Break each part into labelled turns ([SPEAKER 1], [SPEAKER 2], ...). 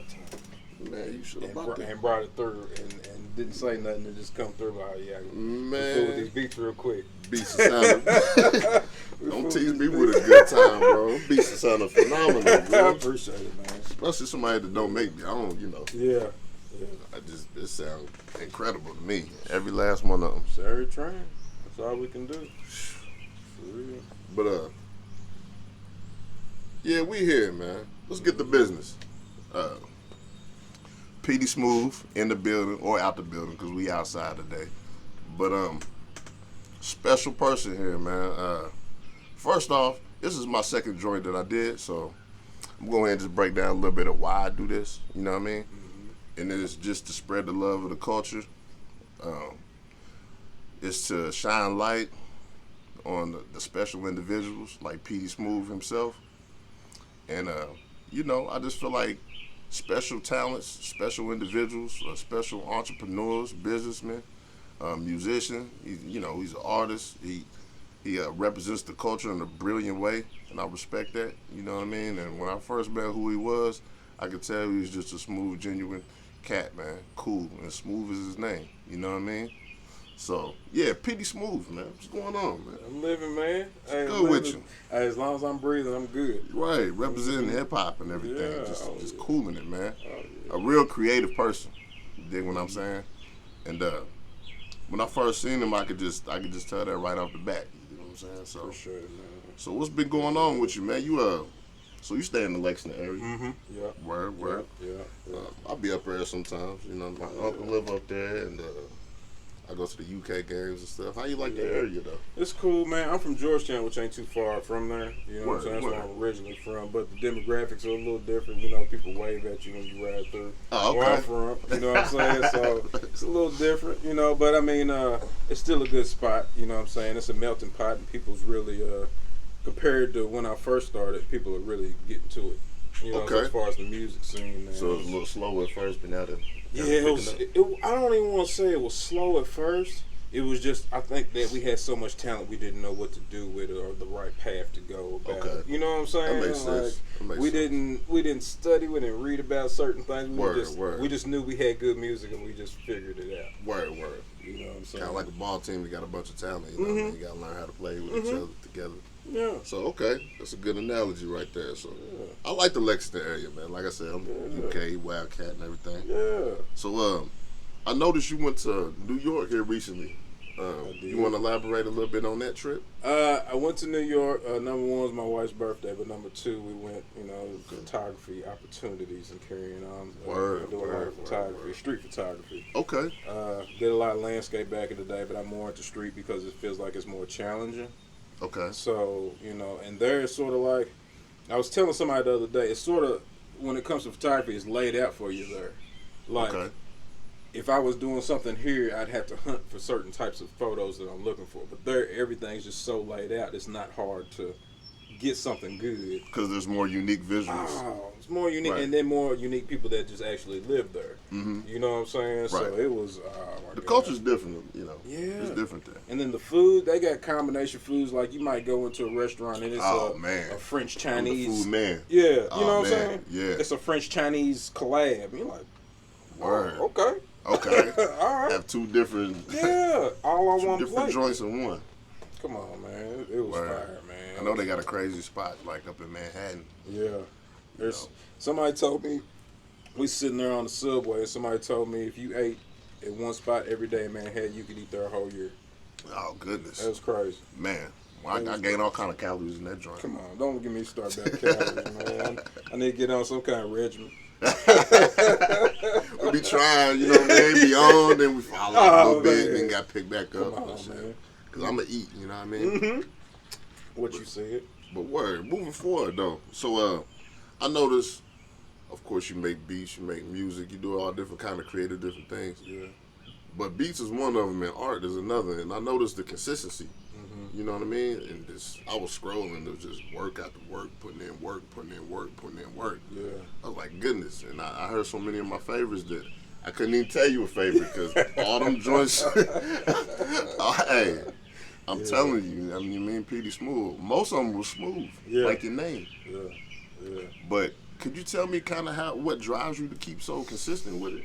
[SPEAKER 1] time.
[SPEAKER 2] Man, you should have bought that.
[SPEAKER 1] And brought it through and didn't say nothing and just come through like, yeah,
[SPEAKER 2] man,
[SPEAKER 1] fool with these beats real quick.
[SPEAKER 2] Beats sounded. Don't tease me with a good time, bro. Beats sounded phenomenal, bro.
[SPEAKER 1] I appreciate it, man.
[SPEAKER 2] Especially somebody that don't make me. I don't,
[SPEAKER 1] Yeah.
[SPEAKER 2] It sounds incredible to me. Every last one of them.
[SPEAKER 1] Sorry, train. That's all we can do. For real.
[SPEAKER 2] But yeah, we here, man. Let's get to business. Peety Smooth in the building or out the building because we outside today. But special person here, man. First off, this is my second joint that I did, so I'm going to and just break down a little bit of why I do this. You know what I mean? Mm-hmm. And it's just to spread the love of the culture. It's to shine light on the special individuals like Peety Smooth himself. And, I just feel like special talents, special individuals, special entrepreneurs, businessmen, musician. He's an artist. He represents the culture in a brilliant way, and I respect that. You know what I mean? And when I first met who he was, I could tell he was just a smooth, genuine cat, man. Cool, and Smooth is his name. You know what I mean? So, yeah, Peety Smooth, man. What's going on, man?
[SPEAKER 1] I'm living, man.
[SPEAKER 2] Good with you.
[SPEAKER 1] Hey, as long as I'm breathing, I'm good.
[SPEAKER 2] Right, representing hip-hop and everything.
[SPEAKER 1] Yeah,
[SPEAKER 2] just cooling it, man.
[SPEAKER 1] Oh, yeah.
[SPEAKER 2] A real creative person. You dig what I'm saying? And when I first seen him, I could just tell that right off the bat. You know what I'm saying? So,
[SPEAKER 1] for sure, man.
[SPEAKER 2] So what's been going on with you, man? So you stay in the Lexington area?
[SPEAKER 1] Mm-hmm. Yeah.
[SPEAKER 2] Word.
[SPEAKER 1] Yeah.
[SPEAKER 2] I'll be up there sometimes. You know, my uncle live up there, and I go to the UK games and stuff. How you like the area, though?
[SPEAKER 1] It's cool, man. I'm from Georgetown, which ain't too far from there. You know what I'm saying? That's where I'm originally from. But the demographics are a little different. You know, people wave at you when you ride through.
[SPEAKER 2] Oh, okay.
[SPEAKER 1] Where I'm from. You know what I'm saying? So it's a little different, you know. But, I mean, it's still a good spot. You know what I'm saying? It's a melting pot, and people's really, compared to when I first started, people are really getting to it. You know, so as far as the music scene, man.
[SPEAKER 2] So it was a little slow at first, but now that
[SPEAKER 1] it was. I don't even want to say it was slow at first. It was just, I think that we had so much talent, we didn't know what to do with it or the right path to go about it. You know what I'm saying?
[SPEAKER 2] That makes sense.
[SPEAKER 1] We didn't study, we didn't read about certain things. We just knew we had good music and we just figured it out.
[SPEAKER 2] Word.
[SPEAKER 1] You know what I'm saying?
[SPEAKER 2] Kind of like a ball team that got a bunch of talent. You know, you got to learn how to play with each other together.
[SPEAKER 1] Yeah.
[SPEAKER 2] So, that's a good analogy right there. So, I like the Lexington area, man. Like I said, I'm UK, Wildcat, and everything.
[SPEAKER 1] Yeah.
[SPEAKER 2] So, I noticed you went to New York here recently. You want to elaborate a little bit on that trip?
[SPEAKER 1] I went to New York. Number one was my wife's birthday, but number two, we went, photography opportunities and carrying on. Doing a lot of photography, street photography.
[SPEAKER 2] Okay.
[SPEAKER 1] Did a lot of landscape back in the day, but I'm more into street because it feels like it's more challenging.
[SPEAKER 2] Okay.
[SPEAKER 1] So, and there sort of like, I was telling somebody the other day, it's sort of, when it comes to photography, it's laid out for you there. Like, if I was doing something here, I'd have to hunt for certain types of photos that I'm looking for. But there, everything's just so laid out, it's not hard to get something good.
[SPEAKER 2] Because there's more unique visuals.
[SPEAKER 1] Oh, it's more unique, and then more unique people that just actually live there.
[SPEAKER 2] Mm-hmm.
[SPEAKER 1] You know what I'm saying? Right. So it was,
[SPEAKER 2] the culture's different,
[SPEAKER 1] Yeah.
[SPEAKER 2] It's different there.
[SPEAKER 1] And then the food, they got combination foods. Like, you might go into a restaurant and it's a French Chinese.
[SPEAKER 2] I'm the food man.
[SPEAKER 1] Yeah, you know what I'm saying?
[SPEAKER 2] Yeah.
[SPEAKER 1] It's a French Chinese collab. You're like,
[SPEAKER 2] word.
[SPEAKER 1] Okay.
[SPEAKER 2] All right. Have two different.
[SPEAKER 1] Yeah, all on one
[SPEAKER 2] different
[SPEAKER 1] plate.
[SPEAKER 2] Joints in one.
[SPEAKER 1] Come on, man. It was fire, man.
[SPEAKER 2] I know they got a crazy spot like up in Manhattan.
[SPEAKER 1] Yeah. Somebody told me, we sitting there on the subway, and somebody told me if you ate at one spot every day in Manhattan, you could eat there a whole year.
[SPEAKER 2] Oh, goodness.
[SPEAKER 1] That was crazy.
[SPEAKER 2] Man. Well, I gained all kind of calories in that joint.
[SPEAKER 1] Come on, don't get me started about calories, man. I need to get on some kind of regimen.
[SPEAKER 2] We be trying, you know what I mean? Be on, then we fall off a little bit, and then got picked back up.
[SPEAKER 1] Come on, man.
[SPEAKER 2] Because I'm going to eat, you know what I mean?
[SPEAKER 1] Mm-hmm. What you said.
[SPEAKER 2] But moving forward, though. So, I noticed, of course, you make beats, you make music, you do all different kind of creative different things.
[SPEAKER 1] Yeah.
[SPEAKER 2] But beats is one of them, and art is another. And I noticed the consistency.
[SPEAKER 1] Mm-hmm.
[SPEAKER 2] You know what I mean? And I was scrolling, it was just work after work, putting in work.
[SPEAKER 1] Yeah.
[SPEAKER 2] I was like, goodness. And I heard so many of my favorites that I couldn't even tell you a favorite because all them joints. Hey, I'm telling you, I mean, Peety Smooth. Most of them were smooth, like your name.
[SPEAKER 1] Yeah.
[SPEAKER 2] But Could you tell me kind of what drives you to keep so consistent with it?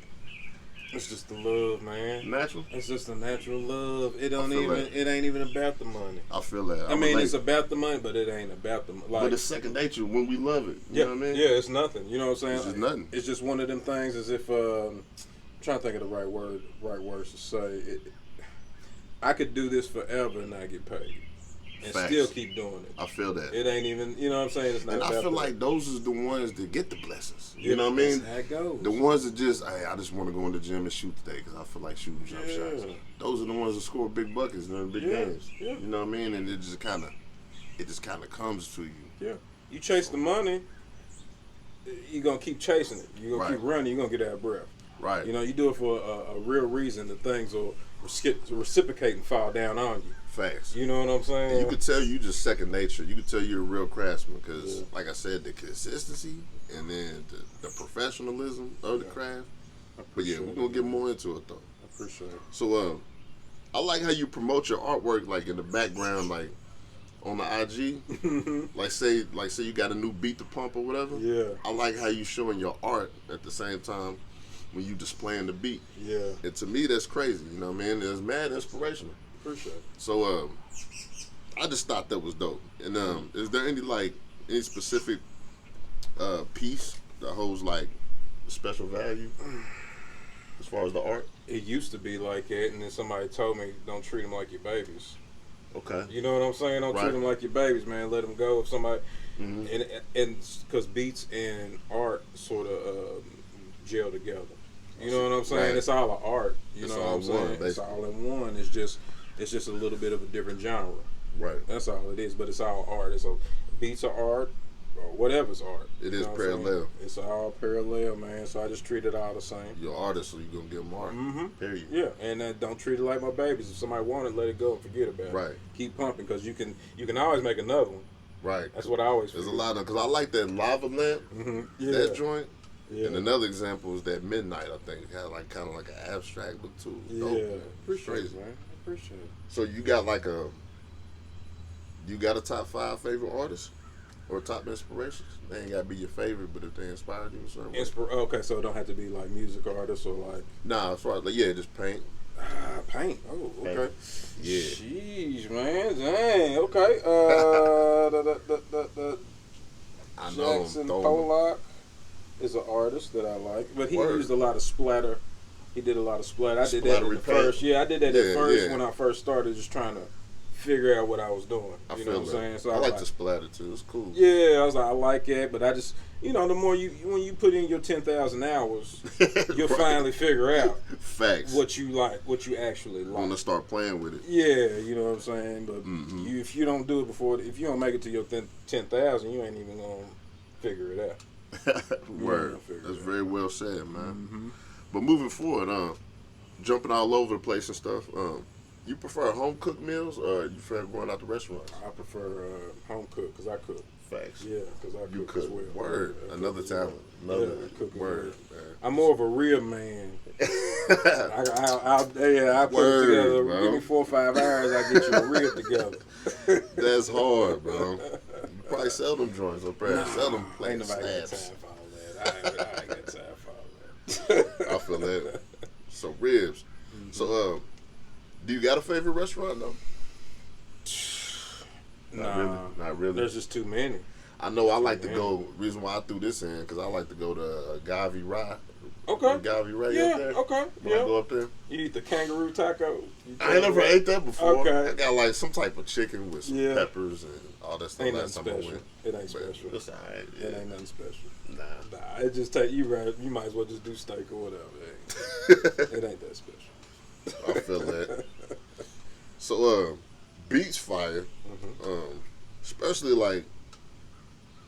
[SPEAKER 1] It's just the love, man.
[SPEAKER 2] Natural?
[SPEAKER 1] It's just a natural love. It ain't even about the money.
[SPEAKER 2] I feel that.
[SPEAKER 1] I mean, it's about the money, but it ain't about the money. Like,
[SPEAKER 2] but it's second nature when we love it. You know what I mean?
[SPEAKER 1] Yeah, it's nothing. You know what I'm saying?
[SPEAKER 2] It's just nothing.
[SPEAKER 1] It's just one of them things as if, I'm trying to think of the right words to say. I could do this forever and not get paid. And
[SPEAKER 2] Facts.
[SPEAKER 1] Still keep doing it.
[SPEAKER 2] I feel that.
[SPEAKER 1] It ain't even, you know what I'm saying? It's not
[SPEAKER 2] and
[SPEAKER 1] about
[SPEAKER 2] I feel
[SPEAKER 1] that.
[SPEAKER 2] like those is the ones that get the blessings. You know what I mean?
[SPEAKER 1] That's how it goes.
[SPEAKER 2] The ones that just, hey, I just want to go in the gym and shoot today because I feel like shooting jump shots. Those are the ones that score big buckets and big games.
[SPEAKER 1] Yeah.
[SPEAKER 2] You know what I mean? And it just kind of comes to you.
[SPEAKER 1] Yeah. You chase the money, you're going to keep chasing it. You're going to keep running, you're going to get out of breath.
[SPEAKER 2] Right.
[SPEAKER 1] You know, you do it for a real reason that things will reciprocate and fall down on you.
[SPEAKER 2] Facts.
[SPEAKER 1] You know what I'm saying?
[SPEAKER 2] And you could tell you just second nature. You could tell you're a real craftsman because, like I said, the consistency and then the professionalism of the craft. But yeah, we're gonna get more into it though.
[SPEAKER 1] I appreciate it.
[SPEAKER 2] So, I like how you promote your artwork, like in the background, like on the IG. like say you got a new beat to pump or whatever.
[SPEAKER 1] Yeah.
[SPEAKER 2] I like how you showing your art at the same time when you displaying the beat.
[SPEAKER 1] Yeah.
[SPEAKER 2] And to me, that's crazy. You know what I mean? It's mad inspirational.
[SPEAKER 1] Appreciate it.
[SPEAKER 2] So, I just thought that was dope. And is there any specific piece that holds like special value as far as the art?
[SPEAKER 1] It used to be like that, and then somebody told me, don't treat them like your babies.
[SPEAKER 2] Okay.
[SPEAKER 1] You know what I'm saying? Don't treat them like your babies, man. Let them go. If somebody, and because beats and art sort of gel together. You know what I'm saying?
[SPEAKER 2] Right.
[SPEAKER 1] It's all an art. You
[SPEAKER 2] It's
[SPEAKER 1] know what
[SPEAKER 2] all
[SPEAKER 1] I'm saying?
[SPEAKER 2] one,
[SPEAKER 1] It's all in one. It's just a little bit of a different genre.
[SPEAKER 2] Right.
[SPEAKER 1] That's all it is. But it's all art. It's beats are art, or whatever's art.
[SPEAKER 2] It
[SPEAKER 1] You
[SPEAKER 2] is
[SPEAKER 1] know what I'm saying?
[SPEAKER 2] parallel.
[SPEAKER 1] It's all parallel, man. So I just treat it all the same.
[SPEAKER 2] You're an artist, so you're gonna give them art. Period.
[SPEAKER 1] Yeah, and don't treat it like my babies. If somebody want it, let it go and forget about it.
[SPEAKER 2] Right.
[SPEAKER 1] Keep pumping because you can always make another one.
[SPEAKER 2] Right.
[SPEAKER 1] That's what I always.
[SPEAKER 2] There's a lot of because I like that lava lamp.
[SPEAKER 1] Yeah.
[SPEAKER 2] That joint.
[SPEAKER 1] Yeah.
[SPEAKER 2] And another example is that Midnight. I think it had kind of like an abstract look too.
[SPEAKER 1] Yeah.
[SPEAKER 2] Dope, man.
[SPEAKER 1] Appreciate
[SPEAKER 2] Crazy.
[SPEAKER 1] it, man. Appreciate it.
[SPEAKER 2] So you got a top 5 favorite artists or top inspirations? They ain't gotta be your favorite, but if they inspired you in a certain way.
[SPEAKER 1] Okay, so it don't have to be like music artists or like.
[SPEAKER 2] Nah, as far as just paint.
[SPEAKER 1] Paint. Oh, okay.
[SPEAKER 2] Yeah.
[SPEAKER 1] Jeez, man. Dang. Okay.
[SPEAKER 2] I know.
[SPEAKER 1] Jackson Pollock is an artist that I like, but he used a lot of splatter. He did a lot of splatter. I did that at first. Yeah, I did that at first when I first started, just trying to figure out what I was doing. You know what I'm saying? So
[SPEAKER 2] I like the splatter too. It's cool.
[SPEAKER 1] Yeah, I was like, I like it, but I just, the more when you put in your 10,000 hours, you'll finally figure out
[SPEAKER 2] facts
[SPEAKER 1] what you like, what you actually like.
[SPEAKER 2] Want to start playing with it?
[SPEAKER 1] Yeah, you know what I'm saying. But if you don't do it before, if you don't make it to your 10,000, you ain't even gonna figure it out.
[SPEAKER 2] Word. That's very well said, man. But moving forward, jumping all over the place and stuff. You prefer home cooked meals or you prefer going out to restaurants?
[SPEAKER 1] I prefer home cooked because I cook.
[SPEAKER 2] Facts.
[SPEAKER 1] Yeah, because I
[SPEAKER 2] You
[SPEAKER 1] cook
[SPEAKER 2] cook.
[SPEAKER 1] as well.
[SPEAKER 2] Word. Another talent. Another word.
[SPEAKER 1] I'm more of a real man. I'll put it together.
[SPEAKER 2] Bro.
[SPEAKER 1] Give me 4 or 5 hours, I get you a rib together.
[SPEAKER 2] That's hard, bro. You probably sell them joints up there. Sell them plain
[SPEAKER 1] Ain't nobody got
[SPEAKER 2] slabs.
[SPEAKER 1] time for all that. I ain't got time for all that.
[SPEAKER 2] I feel that. So ribs. So do you got a favorite restaurant though? Not really.
[SPEAKER 1] There's just too many.
[SPEAKER 2] I know I like to go. Reason why I threw this in because I like to go to Gavi Rye.
[SPEAKER 1] Okay.
[SPEAKER 2] Gavi Rye
[SPEAKER 1] Yeah.
[SPEAKER 2] up there.
[SPEAKER 1] Okay.
[SPEAKER 2] When I go up there.
[SPEAKER 1] You eat the kangaroo taco?
[SPEAKER 2] I ain't never ate that before.
[SPEAKER 1] Okay.
[SPEAKER 2] I got like some type of chicken with some peppers and all that stuff.
[SPEAKER 1] Ain't nothing special. It ain't special.
[SPEAKER 2] It's alright.
[SPEAKER 1] Yeah. It ain't nothing special.
[SPEAKER 2] Nah.
[SPEAKER 1] It just take you right. You might as well just do steak or whatever. It ain't that special.
[SPEAKER 2] I feel that. So, beats fire. Especially like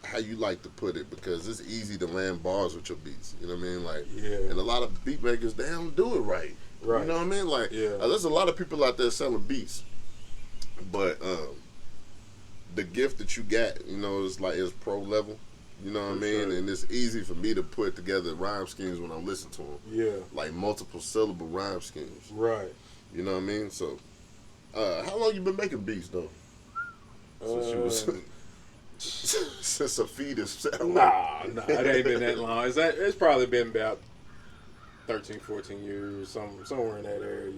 [SPEAKER 2] how you like to put it because it's easy to land bars with your beats. You know what I mean? Like, and a lot of beat makers they don't do it right. Right. You know what I mean? Like, there's a lot of people out there selling beats, but the gift that you got, is pro level. You know what I mean? Sure. And it's easy for me to put together rhyme schemes when I listen to them. Yeah. Like multiple syllable rhyme schemes. Right. You know what I mean? So, how long you been making beats though? Since you was Since a fetus.
[SPEAKER 1] Nah, it ain't been that long. It's probably been about 13, 14 years, somewhere in that area.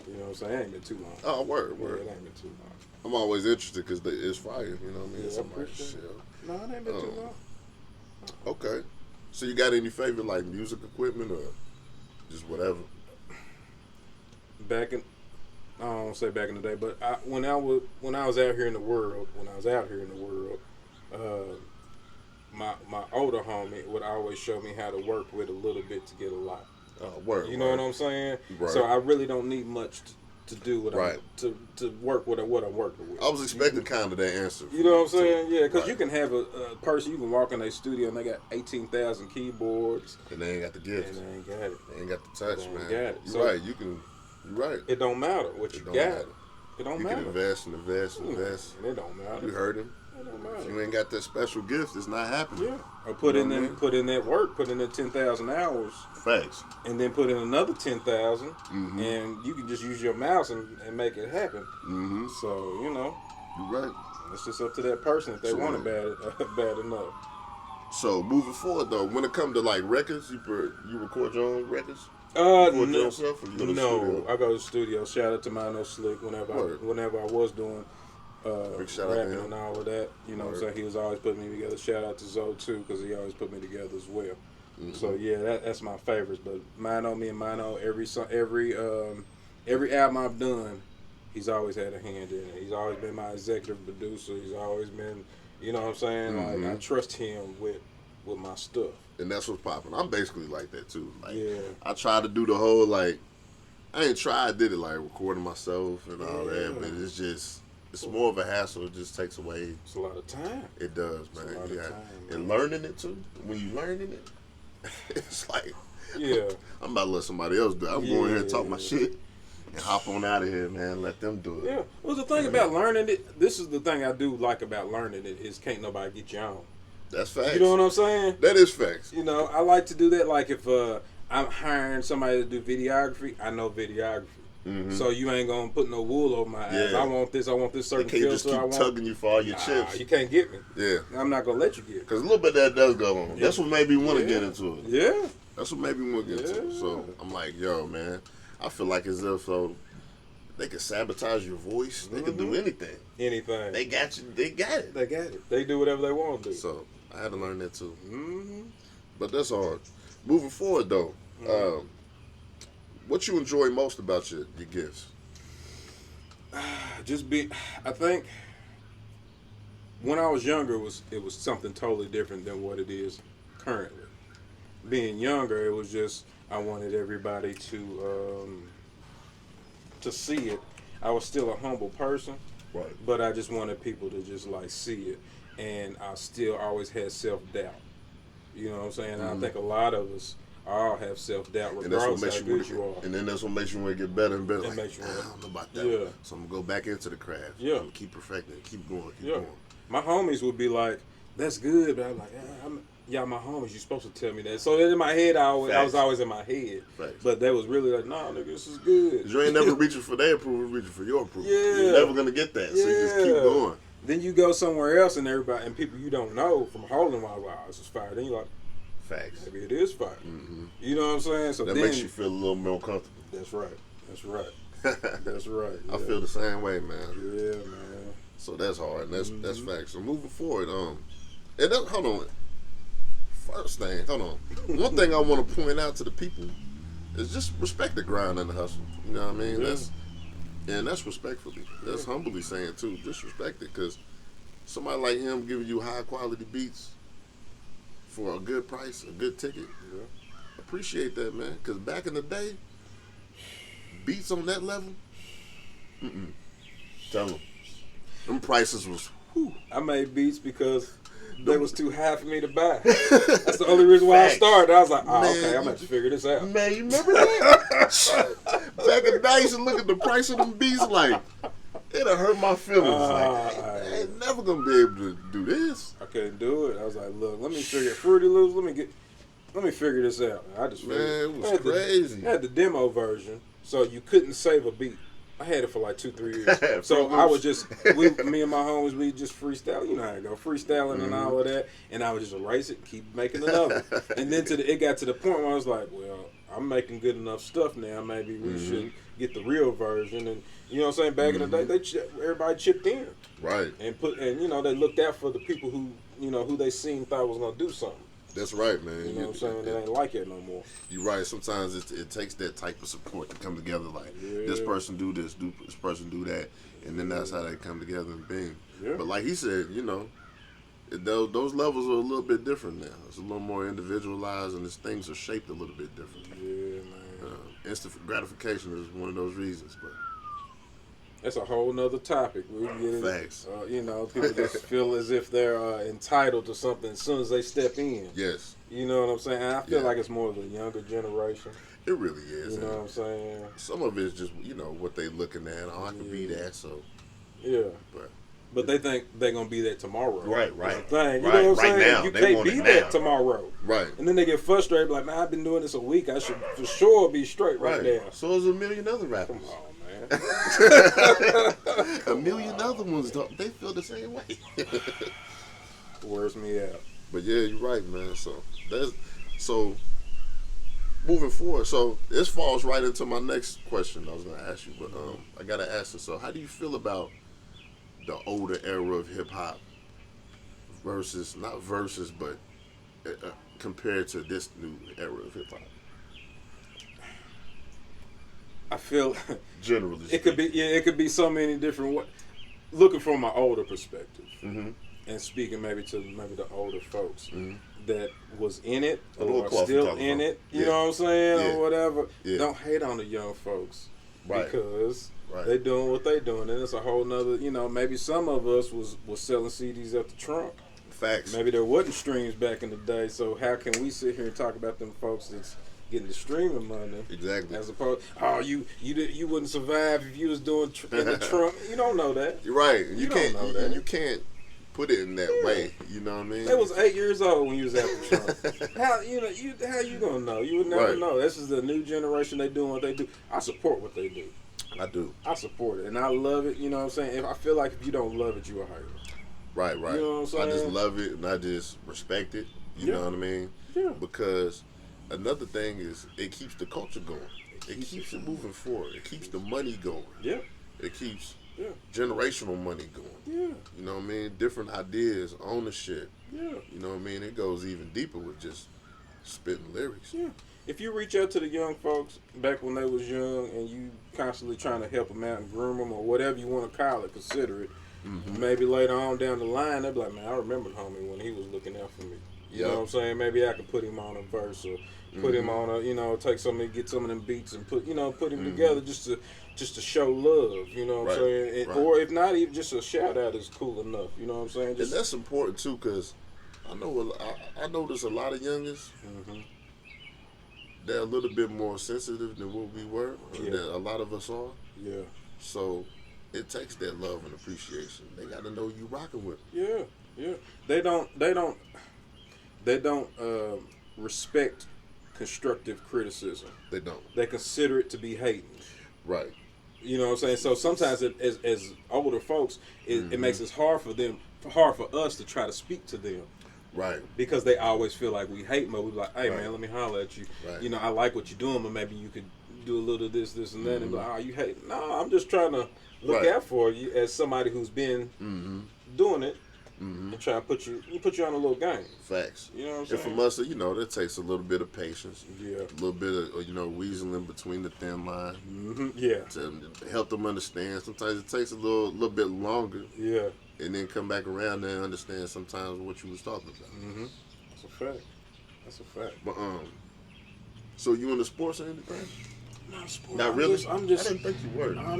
[SPEAKER 1] You know what I'm saying? It ain't been too long.
[SPEAKER 2] Oh, word.
[SPEAKER 1] Yeah, it ain't been too long.
[SPEAKER 2] I'm always interested because it's fire, you know what I mean?
[SPEAKER 1] Yeah,
[SPEAKER 2] Somebody
[SPEAKER 1] no, it ain't been too long.
[SPEAKER 2] Okay. So you got any favorite, like, music equipment or just whatever?
[SPEAKER 1] I don't say back in the day, but when I was out here in the world, my older homie would always show me how to work with a little bit to get a lot.
[SPEAKER 2] Word.
[SPEAKER 1] You know what I'm saying?
[SPEAKER 2] Right.
[SPEAKER 1] So I really don't need much to do what
[SPEAKER 2] right.
[SPEAKER 1] to work with what I'm working with.
[SPEAKER 2] I was expecting kind of that answer.
[SPEAKER 1] You know what I'm saying? Yeah, because you can have a person, you can walk in their studio and they got 18,000 keyboards.
[SPEAKER 2] And they ain't got the gift.
[SPEAKER 1] And they ain't got it.
[SPEAKER 2] They ain't got the touch, man.
[SPEAKER 1] Got it.
[SPEAKER 2] You're right. You're right.
[SPEAKER 1] It don't matter what you got. Matter. It don't matter.
[SPEAKER 2] You can invest.
[SPEAKER 1] And it don't matter.
[SPEAKER 2] You heard him.
[SPEAKER 1] It don't matter.
[SPEAKER 2] If you ain't got that special gift, it's not happening.
[SPEAKER 1] Yeah. Or put in that work, put in that 10,000 hours.
[SPEAKER 2] Facts.
[SPEAKER 1] And then put in another 10,000, and you can just use your mouse and make it happen. Mm-hmm. So
[SPEAKER 2] You're right.
[SPEAKER 1] It's just up to that person if they want it bad enough.
[SPEAKER 2] So moving forward though, when it comes to like records, you record your own records?
[SPEAKER 1] No,
[SPEAKER 2] yourself, or you go to the studio?
[SPEAKER 1] I go to the studio. Shout out to Mino Slick whenever I was doing rapping and all of that. You know what I'm saying? He was always putting me together. Shout out to Zoe too, because he always put me together as well. Mm-hmm. So yeah, that's my favorites. But me and Mino, every album I've done, he's always had a hand in it. He's always been my executive producer. He's always been, you know what I'm saying? Like I trust him with my stuff.
[SPEAKER 2] And that's what's popping. I'm basically like that too. Like,
[SPEAKER 1] yeah.
[SPEAKER 2] I try to do the whole I did it like recording myself and all that, but it's more of a hassle. It just takes away.
[SPEAKER 1] It's a lot of time.
[SPEAKER 2] It does, man.
[SPEAKER 1] It's a lot of time,
[SPEAKER 2] and learning it too. When you learning it, it's like,
[SPEAKER 1] yeah,
[SPEAKER 2] I'm about to let somebody else do it. I'm going here and talk my shit and hop on out of here, man. Let them do it.
[SPEAKER 1] Yeah. Well, the thing about learning it, this is the thing I do like about learning it, is can't nobody get you on.
[SPEAKER 2] That's facts.
[SPEAKER 1] You know what I'm saying?
[SPEAKER 2] That is facts.
[SPEAKER 1] You know, I like to do that. Like if I'm hiring somebody to do videography, I know videography. Mm-hmm. So you ain't gonna put no wool over my ass. I want this certain filter.
[SPEAKER 2] They can't just keep tugging you for all your chips.
[SPEAKER 1] You can't get me.
[SPEAKER 2] Yeah.
[SPEAKER 1] I'm not gonna let you get me.
[SPEAKER 2] Because a little bit of that does go on. Yeah. That's what made me want to get into it.
[SPEAKER 1] Yeah.
[SPEAKER 2] That's what made me want to get into it. So I'm like, yo, man, I feel like as if they can sabotage your voice. They can do anything.
[SPEAKER 1] Anything.
[SPEAKER 2] They got you. They got it.
[SPEAKER 1] They got it. They do whatever they want to do.
[SPEAKER 2] So I had to learn that too.
[SPEAKER 1] Mm-hmm.
[SPEAKER 2] But that's hard. Moving forward though, what you enjoy most about your gifts?
[SPEAKER 1] I think when I was younger, it was something totally different than what it is currently. Being younger, it was just I wanted everybody to see it. I was still a humble person,
[SPEAKER 2] right?
[SPEAKER 1] But I just wanted people to just like see it, and I still always had self-doubt. You know what I'm saying? Mm-hmm. I think a lot of us all have self-doubt regardless of how good you are.
[SPEAKER 2] And then that's what makes you want to get better and better.
[SPEAKER 1] I don't
[SPEAKER 2] know about that. Yeah. So I'm going to go back into the craft.
[SPEAKER 1] Yeah.
[SPEAKER 2] I'm keep perfecting it. Keep going. Keep going.
[SPEAKER 1] My homies would be like, that's good. But I'm like, y'all my homies. You're supposed to tell me that. So in my head, I was always in my head.
[SPEAKER 2] Facts.
[SPEAKER 1] But they was really like, nah, nigga, this is good.
[SPEAKER 2] You ain't never reaching for their approval, reaching for your approval.
[SPEAKER 1] Yeah.
[SPEAKER 2] You're never going to get that. So you just keep going.
[SPEAKER 1] Then you go somewhere else and people you don't know from Harlem, like, wow, this is fire. Then you're like,
[SPEAKER 2] facts.
[SPEAKER 1] Maybe it is fire.
[SPEAKER 2] Mm-hmm.
[SPEAKER 1] You know what I'm saying? So
[SPEAKER 2] that makes you feel a little more comfortable.
[SPEAKER 1] That's right. That's right. Yeah.
[SPEAKER 2] I feel the same way, man.
[SPEAKER 1] Yeah, man.
[SPEAKER 2] So that's hard. And that's facts. So moving forward, hold on. First thing, hold on. One thing I want to point out to the people is just respect the grind and the hustle. You know what I mean?
[SPEAKER 1] Yeah.
[SPEAKER 2] That's respectfully. That's humbly saying too. Just respect it, because somebody like him giving you high quality beats for a good price, a good ticket.
[SPEAKER 1] Yeah.
[SPEAKER 2] Appreciate that, man. Because back in the day, beats on that level, tell them. Them prices was, whew.
[SPEAKER 1] I made beats because they was too high for me to buy. That's the only reason why I started. I was like, okay, I'm going to have to figure this out.
[SPEAKER 2] Man, you remember that? Back in the day, I used to look at the price of them beats like, it'll hurt my feelings. I ain't never going to be able to do this.
[SPEAKER 1] I couldn't do it. I was like, look, let me figure Fruity Loops, let me figure this out. I just figured.
[SPEAKER 2] Man, it was crazy.
[SPEAKER 1] I had the demo version, so you couldn't save a beat. I had it for like 2-3 years. So I was just, me and my homies, we just freestyle. You know how it go, freestyling and all of that. And I would just erase it, keep making another. And then it got to the point where I was like, well, I'm making good enough stuff now. Maybe we should get the real version. And you know what I'm saying? Back in the day, everybody chipped in,
[SPEAKER 2] right?
[SPEAKER 1] And you know, they looked out for the people who, you know, who they seen thought was gonna do something.
[SPEAKER 2] That's right, man.
[SPEAKER 1] You know what I'm saying? It ain't like it no more.
[SPEAKER 2] You're right. Sometimes it takes that type of support to come together. Like this person do this person do that, and then that's how they come together and bing. Yeah. But like he said, you know, those levels are a little bit different now. It's a little more individualized, and things are shaped a little bit differently.
[SPEAKER 1] Yeah, man.
[SPEAKER 2] Instant gratification is one of those reasons, but
[SPEAKER 1] that's a whole nother topic. We get
[SPEAKER 2] Facts.
[SPEAKER 1] You know, people just feel as if they're entitled to something as soon as they step in.
[SPEAKER 2] Yes.
[SPEAKER 1] You know what I'm saying? I feel like it's more of the younger generation.
[SPEAKER 2] It really is.
[SPEAKER 1] You know what I'm saying?
[SPEAKER 2] Some of it's just, you know, what they looking at. Oh, I can be that, so.
[SPEAKER 1] Yeah. But they think they're going to be that tomorrow.
[SPEAKER 2] Right.
[SPEAKER 1] You know what I'm saying?
[SPEAKER 2] Now.
[SPEAKER 1] You can't be that tomorrow.
[SPEAKER 2] Right.
[SPEAKER 1] And then they get frustrated, like, man, I've been doing this a week. I should for sure be straight right now.
[SPEAKER 2] So is a million other rappers.
[SPEAKER 1] Come on, man.
[SPEAKER 2] A million other ones, they feel the same way.
[SPEAKER 1] Wears me out.
[SPEAKER 2] But yeah, you're right, man. So moving forward, so this falls right into my next question I was gonna ask you, but I gotta ask it. So how do you feel about the older era of hip hop but compared to this new era of hip hop?
[SPEAKER 1] I feel
[SPEAKER 2] generally
[SPEAKER 1] it could be so many different ways. Looking from my older perspective, and speaking maybe to the older folks that was in it or still in it, you know what I'm saying, or whatever. Don't hate on the young folks, because they doing what they doing, and it's a whole nother. You know, maybe some of us was selling CDs at the trunk.
[SPEAKER 2] Facts.
[SPEAKER 1] Maybe there wasn't streams back in the day, so how can we sit here and talk about them folks that's getting the streaming money?
[SPEAKER 2] Exactly.
[SPEAKER 1] As opposed, you wouldn't survive if you was doing in the trunk. You don't know that.
[SPEAKER 2] You're right.
[SPEAKER 1] You can't know that.
[SPEAKER 2] You can't put it in that way. You know what I mean?
[SPEAKER 1] They was 8 years old when you was at the trunk. How you gonna know? You would never know. This is the new generation. They doing what they do. I support what they do.
[SPEAKER 2] I do.
[SPEAKER 1] I support it, and I love it. You know what I'm saying? I feel like if you don't love it, you a hater.
[SPEAKER 2] Right.
[SPEAKER 1] You know what I'm saying?
[SPEAKER 2] I just love it, and I just respect it. You know what I mean?
[SPEAKER 1] Yeah.
[SPEAKER 2] Because another thing is, it keeps the culture going. It keeps it moving forward. It keeps the money going.
[SPEAKER 1] Yeah.
[SPEAKER 2] It keeps generational money going.
[SPEAKER 1] Yeah.
[SPEAKER 2] You know what I mean? Different ideas, ownership.
[SPEAKER 1] Yeah.
[SPEAKER 2] You know what I mean? It goes even deeper with just spitting lyrics.
[SPEAKER 1] Yeah. If you reach out to the young folks back when they was young and you constantly trying to help them out and groom them or whatever you want to call it, consider it. Maybe later on down the line, they'll be like, man, I remember homie when he was looking out for me. You know what I'm saying? Maybe I could put him on a verse or put him on a, get some of them beats and put him together just to show love. You know what I'm saying? Or if not, even just a shout out is cool enough. You know what I'm saying?
[SPEAKER 2] And that's important too, because I notice a lot of youngins. They're a little bit more sensitive than what we were. That a lot of us are.
[SPEAKER 1] Yeah.
[SPEAKER 2] So it takes that love and appreciation. They got to know you rocking with them.
[SPEAKER 1] Yeah. Yeah. They don't respect constructive criticism.
[SPEAKER 2] They don't.
[SPEAKER 1] They consider it to be hating.
[SPEAKER 2] Right.
[SPEAKER 1] You know what I'm saying? So sometimes as older folks, it makes it hard for us to try to speak to them.
[SPEAKER 2] Right.
[SPEAKER 1] Because they always feel like we hate them. We be like, hey man, let me holler at you.
[SPEAKER 2] Right.
[SPEAKER 1] You know, I like what you're doing, but maybe you could do a little of this, and that. And be like, oh, you hate. No, I'm just trying to look out for you as somebody who's been doing it. And try to put you on a little game.
[SPEAKER 2] Facts.
[SPEAKER 1] You know what I'm saying?
[SPEAKER 2] And from us, that takes a little bit of patience.
[SPEAKER 1] Yeah.
[SPEAKER 2] A little bit of, weaseling between the thin line.
[SPEAKER 1] Yeah.
[SPEAKER 2] To help them understand. Sometimes it takes a little bit longer.
[SPEAKER 1] Yeah.
[SPEAKER 2] And then come back around there and understand sometimes what you was talking about.
[SPEAKER 1] That's a fact.
[SPEAKER 2] But so you into sports or anything?
[SPEAKER 1] Not sports.
[SPEAKER 2] Not really.
[SPEAKER 1] I didn't
[SPEAKER 2] think you were.
[SPEAKER 1] I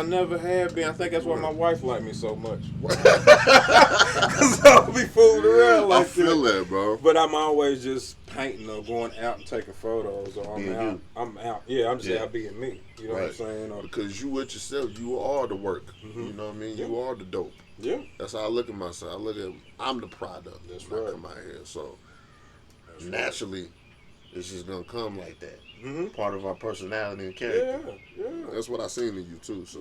[SPEAKER 1] never have been. I think that's why my wife liked me so much. Because I'll be fooling around like that.
[SPEAKER 2] I feel that, bro.
[SPEAKER 1] But I'm always just painting or going out and taking photos, or I'm out. Yeah, I'm just out being me. You know what I'm saying?
[SPEAKER 2] Because you with yourself, you are the work. You know what I mean? You are the dope.
[SPEAKER 1] Yeah.
[SPEAKER 2] That's how I look at myself. I'm the product.
[SPEAKER 1] That's
[SPEAKER 2] when
[SPEAKER 1] right.
[SPEAKER 2] I come out here. So naturally, It's just gonna come like that.
[SPEAKER 1] Mm-hmm.
[SPEAKER 2] Part of our personality and character.
[SPEAKER 1] Yeah.
[SPEAKER 2] That's what I seen in you too. So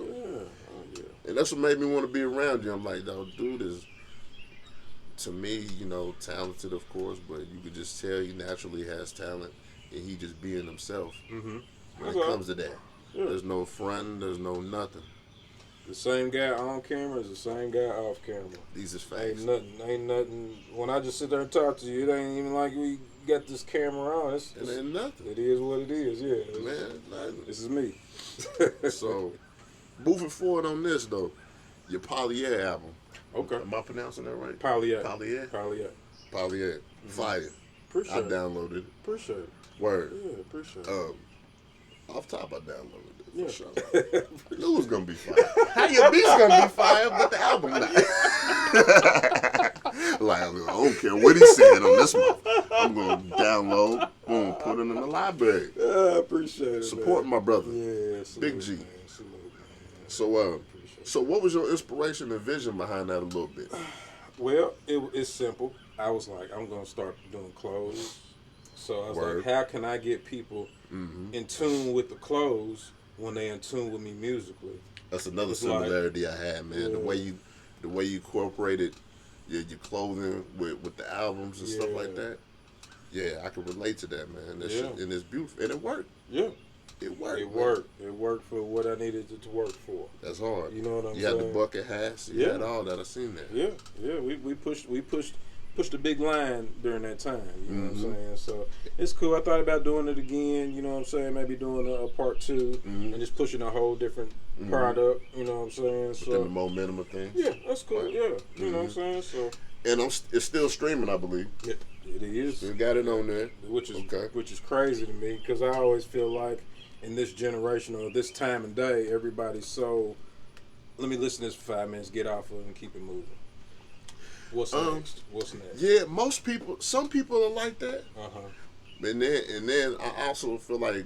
[SPEAKER 1] Yeah.
[SPEAKER 2] and that's what made me want to be around you. I'm like, though, dude is, to me, talented, of course, but you could just tell he naturally has talent, and he just being himself.
[SPEAKER 1] Mm-hmm.
[SPEAKER 2] When it comes to that, there's no fronting, there's no nothing.
[SPEAKER 1] The same guy on camera is the same guy off camera.
[SPEAKER 2] These is facts.
[SPEAKER 1] Ain't nothing. When I just sit there and talk to you, it ain't even like we got this camera on.
[SPEAKER 2] It ain't nothing.
[SPEAKER 1] It is what it is. Yeah,
[SPEAKER 2] man. Nothing.
[SPEAKER 1] This is me.
[SPEAKER 2] So, moving forward on this though, your Polyair album.
[SPEAKER 1] Okay.
[SPEAKER 2] Am I pronouncing that right?
[SPEAKER 1] Polyair.
[SPEAKER 2] Fire.
[SPEAKER 1] Appreciate it.
[SPEAKER 2] I downloaded it.
[SPEAKER 1] Appreciate it.
[SPEAKER 2] Word.
[SPEAKER 1] Yeah, appreciate it.
[SPEAKER 2] Off top, I downloaded it.
[SPEAKER 1] Yeah.
[SPEAKER 2] For sure. I knew it was gonna be fire. How your beats gonna be fire, but the album not? Like, I don't care what he said on this one. I'm gonna download, boom, put it in the library.
[SPEAKER 1] I appreciate it.
[SPEAKER 2] Support my brother.
[SPEAKER 1] Yeah,
[SPEAKER 2] Big G.
[SPEAKER 1] Man.
[SPEAKER 2] So what was your inspiration and vision behind that a little bit?
[SPEAKER 1] Well, it's simple. I was like, I'm gonna start doing clothes. So I was like, how can I get people in tune with the clothes when they in tune with me musically?
[SPEAKER 2] That's another similarity I had, man. Yeah. The way you incorporated your clothing with the albums and stuff like that. Yeah, I can relate to that, man. That shit, and it's beautiful, and it worked.
[SPEAKER 1] Yeah,
[SPEAKER 2] it worked.
[SPEAKER 1] It worked. It worked for what I needed it to work for.
[SPEAKER 2] That's hard.
[SPEAKER 1] You know what I'm saying?
[SPEAKER 2] You had the bucket hats. You had all that. I seen that.
[SPEAKER 1] Yeah. We pushed a big line during that time. You know what I'm saying? So it's cool. I thought about doing it again. You know what I'm saying? Maybe doing a part 2 and just pushing a whole different product. You know what I'm saying?
[SPEAKER 2] So within the momentum of things.
[SPEAKER 1] Yeah, that's cool. Right. Yeah, you know what I'm saying? So
[SPEAKER 2] and it's still streaming, I believe.
[SPEAKER 1] Yeah, it is.
[SPEAKER 2] Still got it on there,
[SPEAKER 1] which is crazy to me because I always feel like in this generation or this time and day, everybody's so. Let me listen to this for 5 minutes, get off of it, and keep it moving. What's next?
[SPEAKER 2] Yeah, some people are like that. And then I also feel like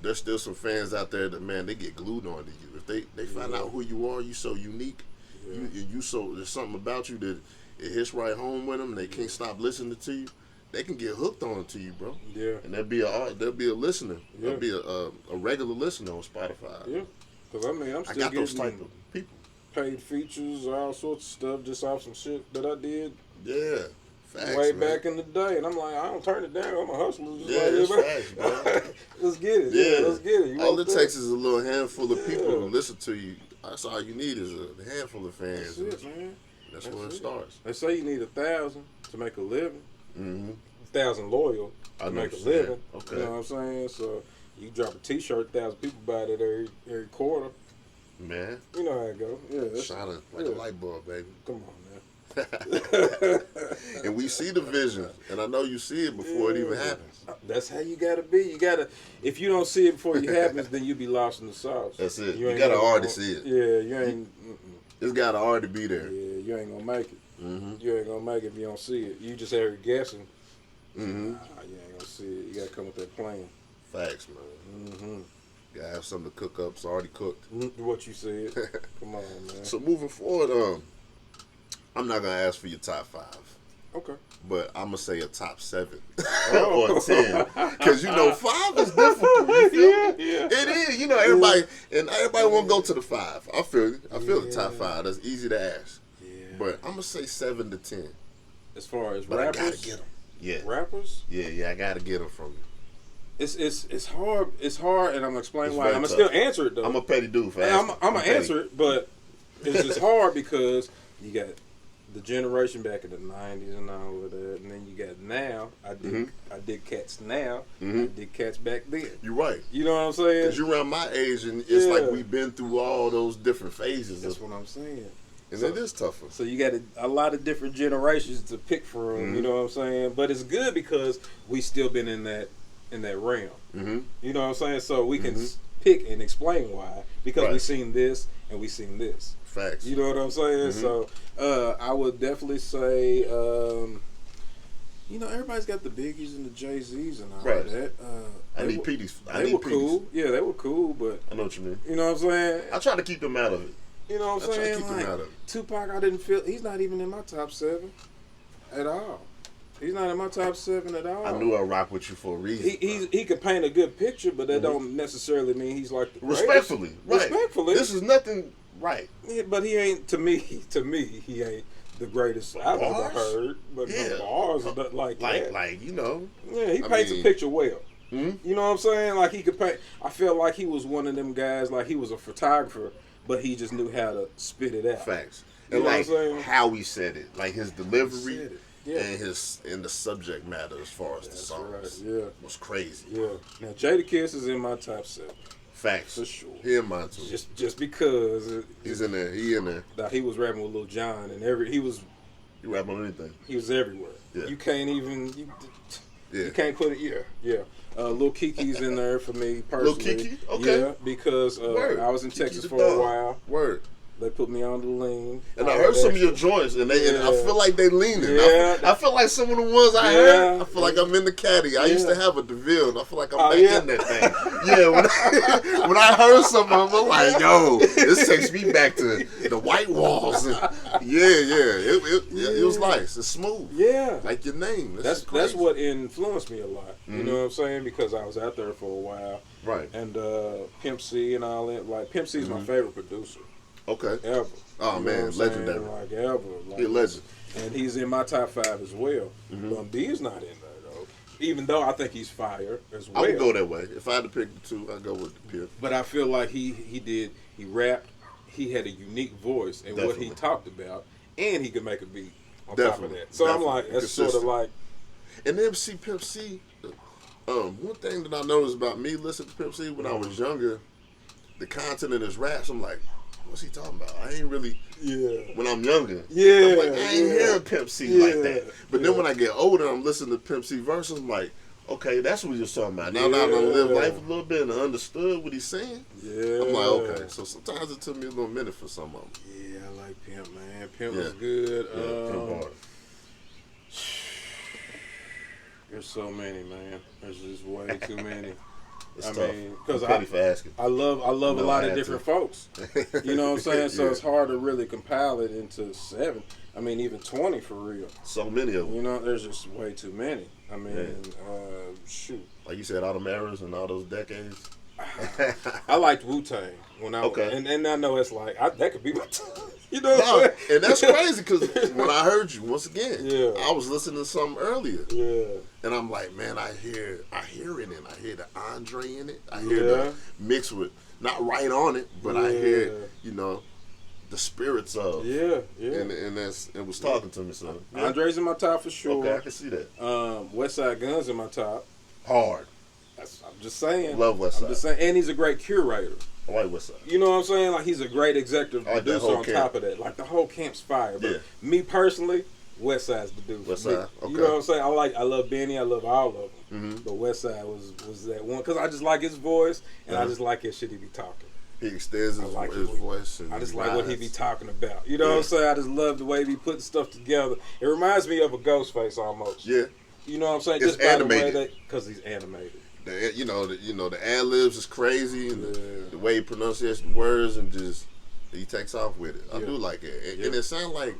[SPEAKER 2] there's still some fans out there that, man, they get glued onto you. If they find out who you are, you so unique. You so there's something about you that it hits right home with them. And they can't stop listening to you. They can get hooked on to you, bro.
[SPEAKER 1] Yeah.
[SPEAKER 2] And there'll be a listener. Yeah. There'll be a regular listener on Spotify.
[SPEAKER 1] Yeah. Because I'm still
[SPEAKER 2] got those type of people.
[SPEAKER 1] Paid features, all sorts of stuff, just off some shit that I did.
[SPEAKER 2] Yeah, facts,
[SPEAKER 1] way back in the day, and I'm like, I don't turn it down. I'm a hustler.
[SPEAKER 2] It's facts, bro.
[SPEAKER 1] Let's get it. Yeah, let's get it.
[SPEAKER 2] All it takes is a little handful of people to listen to you. That's all you need is a handful of fans.
[SPEAKER 1] That's it, man.
[SPEAKER 2] That's where it starts.
[SPEAKER 1] They say you need 1,000 to make a living. 1,000 loyal to make a living.
[SPEAKER 2] Okay.
[SPEAKER 1] You know what I'm saying? So you drop a T-shirt, 1,000 people buy it every quarter.
[SPEAKER 2] Man,
[SPEAKER 1] you know how it go. Yeah,
[SPEAKER 2] shining like a light bulb, baby.
[SPEAKER 1] Come on, man.
[SPEAKER 2] And we see the vision, and I know you see it before it even happens.
[SPEAKER 1] That's how you gotta be. You gotta. If you don't see it before it happens, then you be lost in the sauce.
[SPEAKER 2] That's it. You gotta already see it.
[SPEAKER 1] Yeah, you ain't.
[SPEAKER 2] It's gotta already be there.
[SPEAKER 1] Yeah, you ain't gonna make it. You ain't gonna make it if you don't see it. You just are guessing. Nah, you ain't gonna see it. You gotta come with that plan.
[SPEAKER 2] Facts, man. Gotta have something to cook up. It's already cooked.
[SPEAKER 1] What you said. Come on, man.
[SPEAKER 2] So moving forward, I'm not gonna ask for your top 5.
[SPEAKER 1] Okay.
[SPEAKER 2] But I'm gonna say a top 7 or 10, because 5 is difficult. You feel me?
[SPEAKER 1] Yeah.
[SPEAKER 2] It is. Everybody want to go to the 5. I feel you. I feel the top 5. That's easy to ask.
[SPEAKER 1] Yeah.
[SPEAKER 2] But I'm gonna say 7 to 10.
[SPEAKER 1] As far as
[SPEAKER 2] but
[SPEAKER 1] rappers,
[SPEAKER 2] I gotta get them. Yeah.
[SPEAKER 1] Rappers.
[SPEAKER 2] Yeah. I gotta get them from you.
[SPEAKER 1] It's hard. It's hard, and I'm gonna explain why. I'm gonna still answer it though.
[SPEAKER 2] I'm a petty dude.
[SPEAKER 1] I'm gonna answer it, but it's just hard because you got the generation back in the '90s and all of that, and then you got now. I did cats now. I did cats back then.
[SPEAKER 2] You're right.
[SPEAKER 1] You know what I'm saying?
[SPEAKER 2] Because you're around my age, and it's like we've been through all those different phases.
[SPEAKER 1] That's what I'm saying.
[SPEAKER 2] And it is tougher.
[SPEAKER 1] So you got a lot of different generations to pick from. You know what I'm saying? But it's good because we still been in that realm. You know what I'm saying? So we can pick and explain why, because we seen this and we seen this.
[SPEAKER 2] Facts.
[SPEAKER 1] You know what I'm saying? So I would definitely say, everybody's got the Biggies and the Jay-Z's and all of that.
[SPEAKER 2] I need Peety's.
[SPEAKER 1] They were cool. Yeah, they were cool, but
[SPEAKER 2] I know what you mean.
[SPEAKER 1] You know what I'm saying?
[SPEAKER 2] I try to keep them out of it.
[SPEAKER 1] You know what I'm saying?
[SPEAKER 2] Keep them out of it.
[SPEAKER 1] Tupac, I didn't feel he's not even in my top 7 at all. He's not in my top 7 at all.
[SPEAKER 2] I knew I rock with you for a reason.
[SPEAKER 1] He could paint a good picture, but that don't necessarily mean he's like the
[SPEAKER 2] respectfully. Right.
[SPEAKER 1] Respectfully,
[SPEAKER 2] this is nothing right.
[SPEAKER 1] Yeah, but he ain't to me. He ain't the greatest I've ever heard. But the bars are like
[SPEAKER 2] you know.
[SPEAKER 1] Yeah, he paints a picture well. You know what I'm saying? Like he could paint. I felt like he was one of them guys. Like he was a photographer, but he just knew how to spit it out.
[SPEAKER 2] Facts.
[SPEAKER 1] You
[SPEAKER 2] and
[SPEAKER 1] know
[SPEAKER 2] like
[SPEAKER 1] what I'm saying?
[SPEAKER 2] how he said it, like his delivery.
[SPEAKER 1] Yeah.
[SPEAKER 2] And the subject matter as far as the songs was crazy.
[SPEAKER 1] Yeah. Now Jadakiss is in my top 7.
[SPEAKER 2] Facts.
[SPEAKER 1] For sure.
[SPEAKER 2] He in mine too.
[SPEAKER 1] Just because
[SPEAKER 2] he's in there. He in there.
[SPEAKER 1] Now he was rapping with Lil Jon and he
[SPEAKER 2] rap on anything.
[SPEAKER 1] He was everywhere. Yeah. You can't even you can't put it Lil Kiki's in there for me personally.
[SPEAKER 2] Lil Kiki? Okay.
[SPEAKER 1] Yeah, because I was in Texas for a while.
[SPEAKER 2] Word.
[SPEAKER 1] They put me on the lean.
[SPEAKER 2] And I heard some of your joints, and I feel like they leaning. Yeah. I feel like some of the ones I heard, I feel like I'm in the caddy. I used to have a DeVille, and I feel like I'm back in that thing. When I heard some of them, I'm like, yo, this takes me back to the white walls. And it was nice. It's smooth.
[SPEAKER 1] Yeah.
[SPEAKER 2] Like your name.
[SPEAKER 1] That's what influenced me a lot. You know what I'm saying? Because I was out there for a while.
[SPEAKER 2] Right.
[SPEAKER 1] And Pimp C and all that. Like, Pimp C is my favorite producer.
[SPEAKER 2] Okay.
[SPEAKER 1] Ever.
[SPEAKER 2] Oh, man. Legendary.
[SPEAKER 1] Like, ever. Like,
[SPEAKER 2] he's a legend.
[SPEAKER 1] And he's in my top 5 as well. Bun B is not in there, though. Even though I think he's fire as well.
[SPEAKER 2] I would go that way. If I had to pick the two, I'd go with the Pimp.
[SPEAKER 1] But I feel like he rapped, he had a unique voice in what he talked about, and he could make a beat on top of that. So I'm like, that's sort of like.
[SPEAKER 2] And MC Pimp C, one thing that I noticed about me listening to Pimp C when I was younger, the content of his raps, I'm like, what's he talking about? I ain't really. Yeah. When I'm younger.
[SPEAKER 1] Yeah.
[SPEAKER 2] I'm like, I ain't hearing Pimp C like that. But then when I get older, I'm listening to Pimp C verses. I'm like, okay, that's what you're talking about. Now that I live life a little bit and understood what he's saying. Yeah. I'm like, okay. So sometimes it took me a little minute for some of them.
[SPEAKER 1] Yeah, I like Pimp, man. Pimp was good.
[SPEAKER 2] Pimp hard.
[SPEAKER 1] There's so many, man. There's just way too many.
[SPEAKER 2] It's tough.
[SPEAKER 1] Because I love a lot of different folks. You know what I'm saying? So it's hard to really compile it into 7. I mean, even 20 for real.
[SPEAKER 2] So many of them.
[SPEAKER 1] You know, there's just way too many. I mean, shoot.
[SPEAKER 2] Like you said, all them eras and all those decades.
[SPEAKER 1] I liked Wu-Tang when I was, and I know it's like that could be my time. You know what I'm saying?
[SPEAKER 2] And that's crazy because when I heard you once again, I was listening to something earlier. Yeah. And I'm like, man, I hear it in it. I hear the Andre in it. I hear the mix with not right on it, but I hear the spirits of and that's it was talking to me. So
[SPEAKER 1] Andre's in my top for sure.
[SPEAKER 2] Okay, I can see that.
[SPEAKER 1] West Side Gun's in my top.
[SPEAKER 2] Hard.
[SPEAKER 1] I'm just saying.
[SPEAKER 2] Love West Side.
[SPEAKER 1] I'm just saying, and he's a great curator.
[SPEAKER 2] I like West Side.
[SPEAKER 1] You know what I'm saying? Like he's a great executive producer on top of that. Like the whole camp's fire. But me personally, West Side's the dude.
[SPEAKER 2] West Side. Okay.
[SPEAKER 1] You know what I'm saying? I love Benny. I love all of them. Mm-hmm. But West Side was that one because I just like his voice and I just like his shit he be talking.
[SPEAKER 2] He extends his voice. And
[SPEAKER 1] I just like what he be talking about. You know what I'm saying? I just love the way he be putting stuff together. It reminds me of a Ghostface almost.
[SPEAKER 2] Yeah.
[SPEAKER 1] You know what I'm saying?
[SPEAKER 2] It's
[SPEAKER 1] just
[SPEAKER 2] animated.
[SPEAKER 1] by the way because he's animated.
[SPEAKER 2] The ad libs is crazy, and the way he pronounces words, and just he takes off with it. I do like it, and it sounds like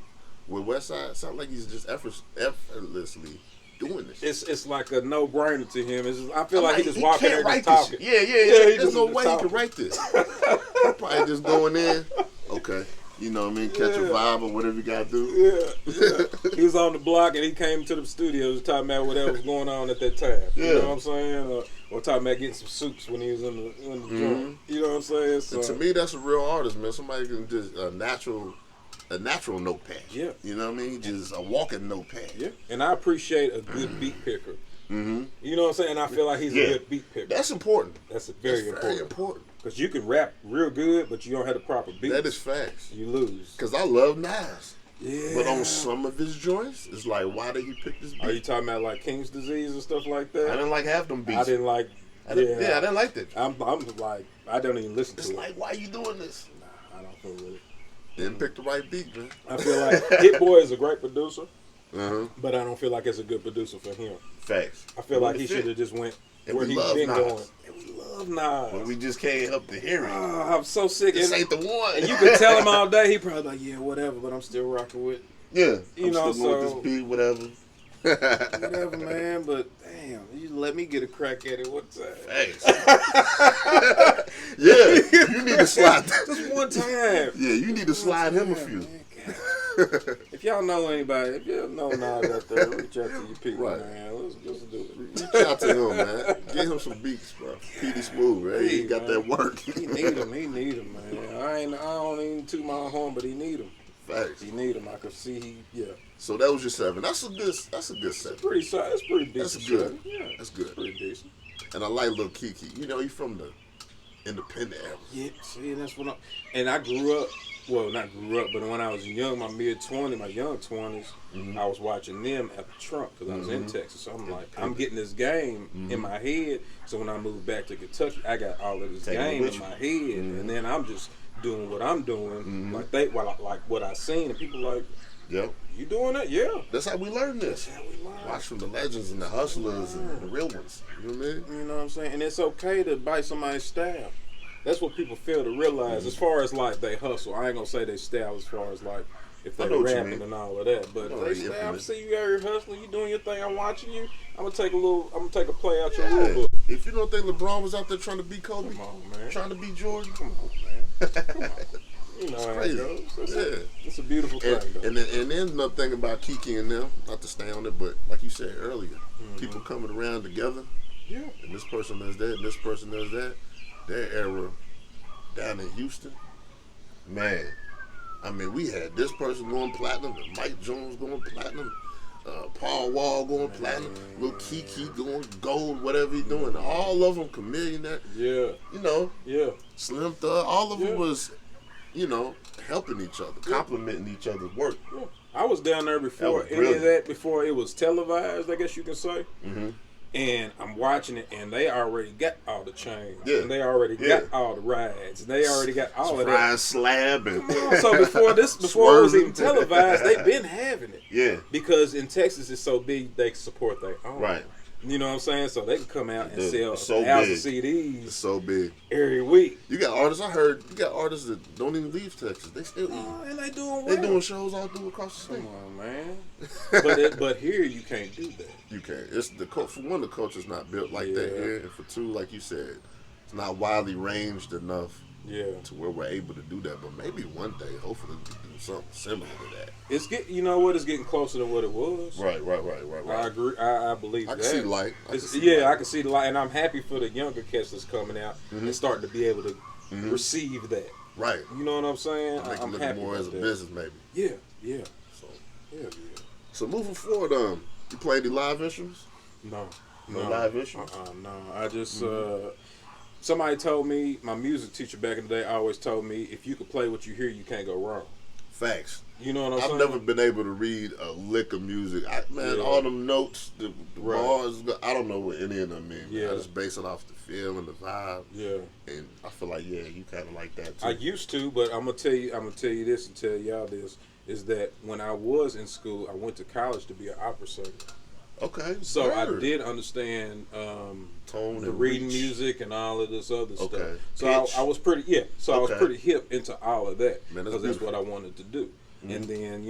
[SPEAKER 2] with Westside, it sounds like he's just effortlessly doing this.
[SPEAKER 1] It's like a no brainer to him. It's just, I feel like he just walking there just talking.
[SPEAKER 2] Yeah. There's no way he can write this. He's probably just going in. Okay. You know what I mean? Catch a vibe or whatever you got to do.
[SPEAKER 1] Yeah. He was on the block and he came to the studios talking about whatever was going on at that time. You know what I'm saying? Or talking about getting some soups when he was in the joint. You know what I'm saying? So,
[SPEAKER 2] and to me, that's a real artist, man. Somebody can just a natural notepad. Yeah. You know what I mean? Just a walking notepad.
[SPEAKER 1] Yeah. And I appreciate a good beat picker. Mm-hmm. You know what I'm saying? I feel like he's a good beat picker.
[SPEAKER 2] That's important.
[SPEAKER 1] That's very important. Because you can rap real good, but you don't have the proper beat.
[SPEAKER 2] That is facts.
[SPEAKER 1] You lose.
[SPEAKER 2] Because I love Nas. Yeah. But on some of his joints, it's like, why did he pick this beat?
[SPEAKER 1] Are you talking about like King's Disease and stuff like that?
[SPEAKER 2] I didn't like half them beats.
[SPEAKER 1] I didn't like.
[SPEAKER 2] I didn't like that.
[SPEAKER 1] I'm like, I don't even listen to it.
[SPEAKER 2] It's like, why are you doing this?
[SPEAKER 1] Nah, I don't feel with it.
[SPEAKER 2] Didn't pick the right beat, man.
[SPEAKER 1] I feel like Hit Boy is a great producer, but I don't feel like it's a good producer for him.
[SPEAKER 2] Facts.
[SPEAKER 1] I feel like he should have just went where he's been going. And we love Nas.
[SPEAKER 2] But we just can't help to hear it.
[SPEAKER 1] I'm so sick.
[SPEAKER 2] This ain't the one.
[SPEAKER 1] And you can tell him all day. He probably like, yeah, whatever, but I'm still rocking with.
[SPEAKER 2] Yeah.
[SPEAKER 1] You know,
[SPEAKER 2] still with this beat, whatever.
[SPEAKER 1] Whatever, man. But damn, you let me get a crack at it one time.
[SPEAKER 2] Thanks. Yeah, you need to slide.
[SPEAKER 1] Just one time.
[SPEAKER 2] Yeah, you need to slide him a few.
[SPEAKER 1] Man, if y'all know anybody, if y'all know Nas out there, reach out to your people,
[SPEAKER 2] Right.
[SPEAKER 1] man. Let's do it.
[SPEAKER 2] Reach out to him, man. Get him some beats, bro. Peety Smooth, right? He got
[SPEAKER 1] man.
[SPEAKER 2] that work.
[SPEAKER 1] He need him, man. I don't even toot my horn, but he need him.
[SPEAKER 2] Facts.
[SPEAKER 1] He need him. I could see
[SPEAKER 2] So that was your 7. That's a good 7.
[SPEAKER 1] It's pretty decent.
[SPEAKER 2] That's good.
[SPEAKER 1] Yeah,
[SPEAKER 2] That's good.
[SPEAKER 1] pretty decent.
[SPEAKER 2] And I like Lil Kiki. You know, he's from the independent era.
[SPEAKER 1] Yeah, see, that's what I grew up. Well, not grew up, but when I was young, my young 20s, I was watching them at the trunk because I was in Texas. So I'm like, I'm getting this game in my head. So when I moved back to Kentucky, I got all of this game in my head, and then I'm just doing what I'm doing, like what I seen, and people like,
[SPEAKER 2] Yep.
[SPEAKER 1] you doing that? Yeah.
[SPEAKER 2] That's how we learn this.
[SPEAKER 1] That's how we learn.
[SPEAKER 2] Watch from the legends and the hustlers and the real ones. You know what I mean?
[SPEAKER 1] You know what I'm saying? And it's okay to bite somebody's style. That's what people fail to realize as far as like they hustle. I ain't gonna say they style as far as like if they rapping and all of that. But if they style, I see you out here hustling, you doing your thing, I'm watching you, I'm gonna take a play out your rule book.
[SPEAKER 2] If you don't think LeBron was out there trying to beat Kobe,
[SPEAKER 1] Come on, man.
[SPEAKER 2] trying to beat Jordan,
[SPEAKER 1] Come on, man. Come on. You know how it
[SPEAKER 2] crazy.
[SPEAKER 1] goes. It's a beautiful thing, though.
[SPEAKER 2] And then another thing about Kiki and them, not to stay on it, but like you said earlier, people coming around together.
[SPEAKER 1] Yeah.
[SPEAKER 2] And this person does that, and this person does that. Their era down in Houston, man. I mean, we had this person going platinum, and Mike Jones going platinum, Paul Wall going platinum, Lil Kiki going gold, whatever he doing. All of them chameleon.
[SPEAKER 1] Yeah.
[SPEAKER 2] You know.
[SPEAKER 1] Yeah.
[SPEAKER 2] Slim Thug. All of them was, you know, helping each other, complimenting each other's work.
[SPEAKER 1] Yeah. I was down there before any of that, before it was televised, I guess you can say. And I'm watching it, and they already got all the chains, and they already got all the rides, and they already got all of that.
[SPEAKER 2] Slab and
[SPEAKER 1] So before it was even televised, they've been having it.
[SPEAKER 2] Yeah.
[SPEAKER 1] Because in Texas it's so big, they support their own.
[SPEAKER 2] Right.
[SPEAKER 1] You know what I'm saying? So they can come out and sell
[SPEAKER 2] so
[SPEAKER 1] 1,000
[SPEAKER 2] big.
[SPEAKER 1] CDs.
[SPEAKER 2] It's so big.
[SPEAKER 1] Every week.
[SPEAKER 2] You got artists. I heard you got artists that don't even leave Texas. They still eat.
[SPEAKER 1] And they doing well.
[SPEAKER 2] They doing shows all through across the state.
[SPEAKER 1] Come on, man. but here you can't do that.
[SPEAKER 2] You can't. It's for one, the culture's not built like that here, and for two, like you said, it's not widely ranged enough. To where we're able to do that, but maybe one day, hopefully, we can do something similar to that.
[SPEAKER 1] It's you know what? It's getting closer to what it was.
[SPEAKER 2] Right.
[SPEAKER 1] I agree. I believe
[SPEAKER 2] I
[SPEAKER 1] that.
[SPEAKER 2] can see light. I
[SPEAKER 1] can see the light, and I'm happy for the younger cats that's coming out and starting to be able to receive that.
[SPEAKER 2] Right.
[SPEAKER 1] You know what I'm saying?
[SPEAKER 2] I'm
[SPEAKER 1] happy
[SPEAKER 2] happy more
[SPEAKER 1] about
[SPEAKER 2] as a
[SPEAKER 1] that.
[SPEAKER 2] business, maybe.
[SPEAKER 1] Yeah.
[SPEAKER 2] So,
[SPEAKER 1] Yeah.
[SPEAKER 2] So moving forward, you play any live instruments?
[SPEAKER 1] No
[SPEAKER 2] live instruments.
[SPEAKER 1] No. I just somebody told me, my music teacher back in the day always told me, if you can play what you hear, you can't go wrong.
[SPEAKER 2] Facts.
[SPEAKER 1] You know what I'm saying?
[SPEAKER 2] I've never been able to read a lick of music. All them notes, the bars, I don't know what any of them mean.
[SPEAKER 1] Yeah.
[SPEAKER 2] I just base it off the feel and the vibe.
[SPEAKER 1] Yeah.
[SPEAKER 2] And I feel like, you kind of like that too.
[SPEAKER 1] I used to, but I'm gonna tell you this and tell y'all this, is that when I was in school, I went to college to be an opera singer.
[SPEAKER 2] Okay.
[SPEAKER 1] So I did understand
[SPEAKER 2] tone
[SPEAKER 1] the
[SPEAKER 2] and
[SPEAKER 1] reading
[SPEAKER 2] reach.
[SPEAKER 1] music and all of this other stuff. So
[SPEAKER 2] Pitch.
[SPEAKER 1] I was pretty I was pretty hip into all of that
[SPEAKER 2] Man,
[SPEAKER 1] because that's what I wanted to do. And then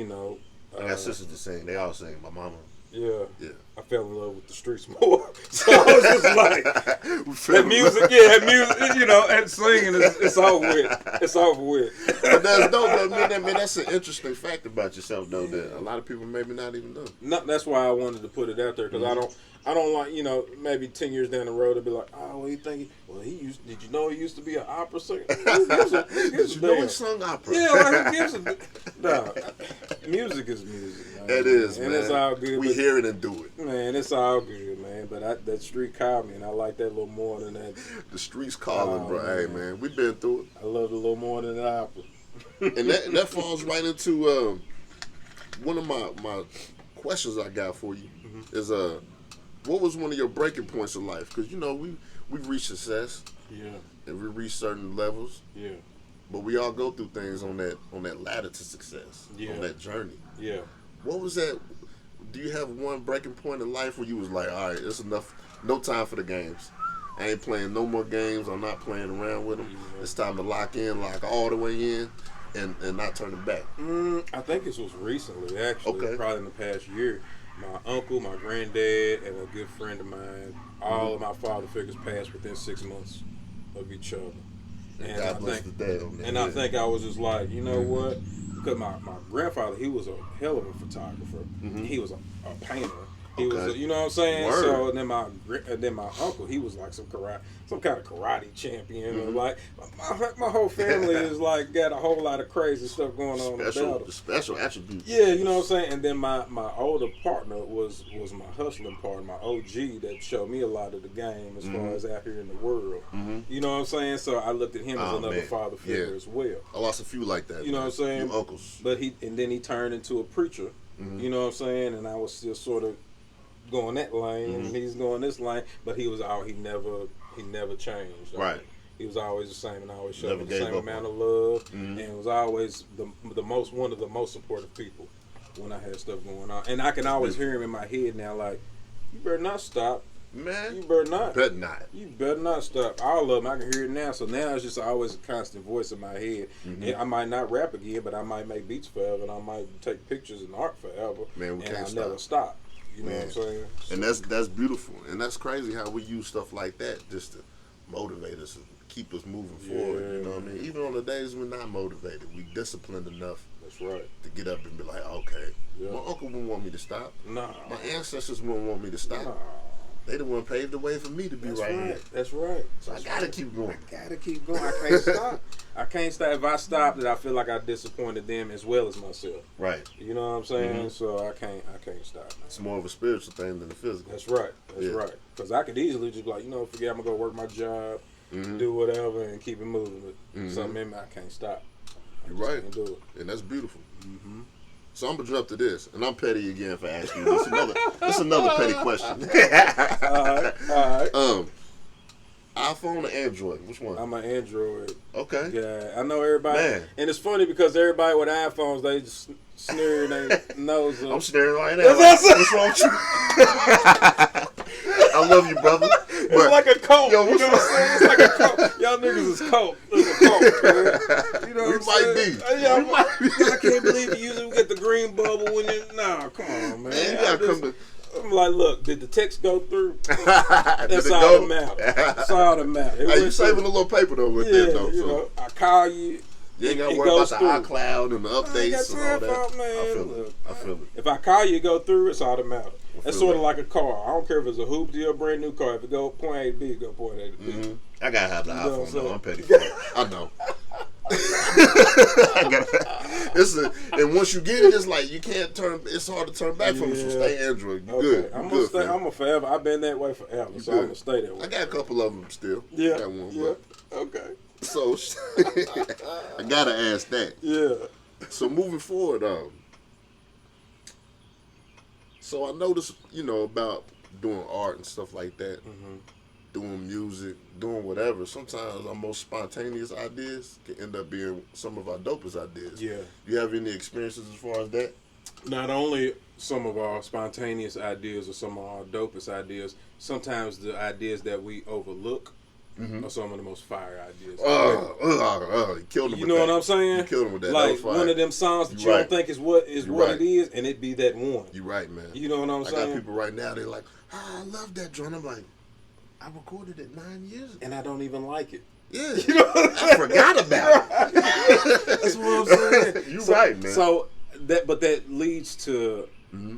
[SPEAKER 2] I got sisters that sing. They all sing. My mama.
[SPEAKER 1] Yeah.
[SPEAKER 2] Yeah.
[SPEAKER 1] I fell in love with the streets more. So I was just like, that music, and singing, it's over with. It's over with.
[SPEAKER 2] But that's dope. Man, that's an interesting fact about yourself, though, that a lot of people maybe not even know.
[SPEAKER 1] No, that's why I wanted to put it out there, because I don't like, maybe 10 years down the road, they'll be like, oh, well, did you know he used to be an opera singer?
[SPEAKER 2] Did you know he sung opera?
[SPEAKER 1] Yeah, like, who gives a no, music is music. Man.
[SPEAKER 2] It is,
[SPEAKER 1] and
[SPEAKER 2] man.
[SPEAKER 1] it's all good.
[SPEAKER 2] We hear it and do it.
[SPEAKER 1] Man, it's all good, man. But that street called me, and I like that a little more than that.
[SPEAKER 2] The streets calling, bro. Man. Hey, man, we've been through it.
[SPEAKER 1] I love it a little more than the opera.
[SPEAKER 2] And that falls right into one of my questions I got for you is what was one of your breaking points in life? Because we've reached success, and we reach certain levels, but we all go through things on that ladder to success, on that journey.
[SPEAKER 1] Yeah.
[SPEAKER 2] What was that? Do you have one breaking point in life where you was like, all right, it's enough, no time for the games. I ain't playing no more games. I'm not playing around with them. It's time to lock all the way in, and not turn it back.
[SPEAKER 1] I think this was recently, actually, probably in the past year. my uncle, my granddad, and a good friend of mine. All of my father figures passed within 6 months of each other. And
[SPEAKER 2] God bless the dad on that.
[SPEAKER 1] I think I was just like, you know what? Because my grandfather, he was a hell of a photographer. He was a painter. He was, you know what I'm saying?
[SPEAKER 2] Word.
[SPEAKER 1] So and then my uncle, he was like some kind of karate champion. Like my whole family is like got a whole lot of crazy stuff going on.
[SPEAKER 2] Special attributes.
[SPEAKER 1] Yeah, you know what I'm saying. And then my older partner was my hustling partner, my OG that showed me a lot of the game as far as out here in the world. You know what I'm saying? So I looked at him as another father figure as well.
[SPEAKER 2] I lost a few like that.
[SPEAKER 1] You know what I'm saying?
[SPEAKER 2] Few uncles.
[SPEAKER 1] But then he turned into a preacher. You know what I'm saying? And I was still sort of going that lane, and he's going this lane. But he never changed.
[SPEAKER 2] Right.
[SPEAKER 1] He was always the same, and always showed me the same amount of love, and was always one of the most supportive people when I had stuff going on. And I can always hear him in my head now, like, you better not stop.
[SPEAKER 2] Man,
[SPEAKER 1] you better not.
[SPEAKER 2] You
[SPEAKER 1] better not stop. All of them, I can hear it now. So now it's just always a constant voice in my head. And I might not rap again, but I might make beats forever, and I might take pictures and art forever.
[SPEAKER 2] Man, we
[SPEAKER 1] and
[SPEAKER 2] can't
[SPEAKER 1] I'll
[SPEAKER 2] stop.
[SPEAKER 1] never stop. You know what I'm saying?
[SPEAKER 2] And that's beautiful, and that's crazy how we use stuff like that just to motivate us and keep us moving forward. You know what I mean? Even on the days we're not motivated, we disciplined enough.
[SPEAKER 1] That's right.
[SPEAKER 2] To get up and be like, okay, my uncle wouldn't want me to stop.
[SPEAKER 1] Nah.
[SPEAKER 2] My ancestors wouldn't want me to stop.
[SPEAKER 1] Nah.
[SPEAKER 2] They the one paved the way for me to be here.
[SPEAKER 1] That's right.
[SPEAKER 2] So I gotta keep going.
[SPEAKER 1] I can't stop. I can't stop. If I stop, then I feel like I disappointed them as well as myself.
[SPEAKER 2] Right.
[SPEAKER 1] You know what I'm saying? So I can't stop. Man.
[SPEAKER 2] It's more of a spiritual thing than a physical.
[SPEAKER 1] That's right. That's right. Because I could easily just be like, forget I'm gonna go work my job, do whatever, and keep it moving. But something in me, I can't stop.
[SPEAKER 2] You're right.
[SPEAKER 1] Can't do it.
[SPEAKER 2] And that's beautiful. So I'm gonna jump to this, and I'm petty again for asking you. This another petty question.
[SPEAKER 1] All right.
[SPEAKER 2] iPhone or Android? Which one?
[SPEAKER 1] I'm an Android.
[SPEAKER 2] Okay.
[SPEAKER 1] Yeah, I know everybody.
[SPEAKER 2] Man.
[SPEAKER 1] And it's funny because everybody with iPhones, they just sneer their nose up.
[SPEAKER 2] I'm staring right now. What's wrong with you? I love you, brother.
[SPEAKER 1] It's like a cult. Yo, you know what I'm saying? It's like a cult. Y'all niggas is cult. It's a cult, man. You know what I'm saying?
[SPEAKER 2] We might be.
[SPEAKER 1] I can't believe you usually get the green bubble when you. Nah, come on, man.
[SPEAKER 2] You gotta come to.
[SPEAKER 1] I'm like, look, did the text go through? That's all that matters. That's all that matters.
[SPEAKER 2] Hey, you saving a little paper though with that though.
[SPEAKER 1] You know, I call you.
[SPEAKER 2] You ain't gotta worry about the iCloud and the updates and all that.
[SPEAKER 1] Man.
[SPEAKER 2] I feel it.
[SPEAKER 1] If I call you, it go through. It's all that matters. That's sort of like a car. I don't care if it's a hoopty or a brand new car. If it go point A to B, it go point A to B.
[SPEAKER 2] I gotta have the iPhone though. I'm petty for it. I know. And once you get it, it's like you can't turn. It's hard to turn back from it. So stay Android. You good?
[SPEAKER 1] I'm gonna stay. I'm a forever. I've been that way forever. So I'm gonna stay that way.
[SPEAKER 2] I got a couple of them still.
[SPEAKER 1] Yeah.
[SPEAKER 2] Got one,
[SPEAKER 1] yeah. Okay.
[SPEAKER 2] So I gotta ask that.
[SPEAKER 1] Yeah.
[SPEAKER 2] So moving forward, so I noticed, about doing art and stuff like that, doing music, doing whatever. Sometimes our most spontaneous ideas can end up being some of our dopest ideas.
[SPEAKER 1] Yeah.
[SPEAKER 2] You have any experiences as far as that?
[SPEAKER 1] Not only some of our spontaneous ideas or some of our dopest ideas, sometimes the ideas that we overlook are some of the most fire ideas.
[SPEAKER 2] You killed him
[SPEAKER 1] you
[SPEAKER 2] with
[SPEAKER 1] know
[SPEAKER 2] that.
[SPEAKER 1] what I'm saying?
[SPEAKER 2] You killed him with that.
[SPEAKER 1] Like
[SPEAKER 2] that was fire.
[SPEAKER 1] One of them songs that you don't think is what it is, and it be that one.
[SPEAKER 2] You're right, man.
[SPEAKER 1] You know what I'm saying?
[SPEAKER 2] I got people right now, they're like, I love that joint. I'm like, I recorded it 9 years ago.
[SPEAKER 1] And I don't even like it.
[SPEAKER 2] Yeah. You know I forgot about it.
[SPEAKER 1] That's what I'm saying.
[SPEAKER 2] You're right, man.
[SPEAKER 1] So that leads to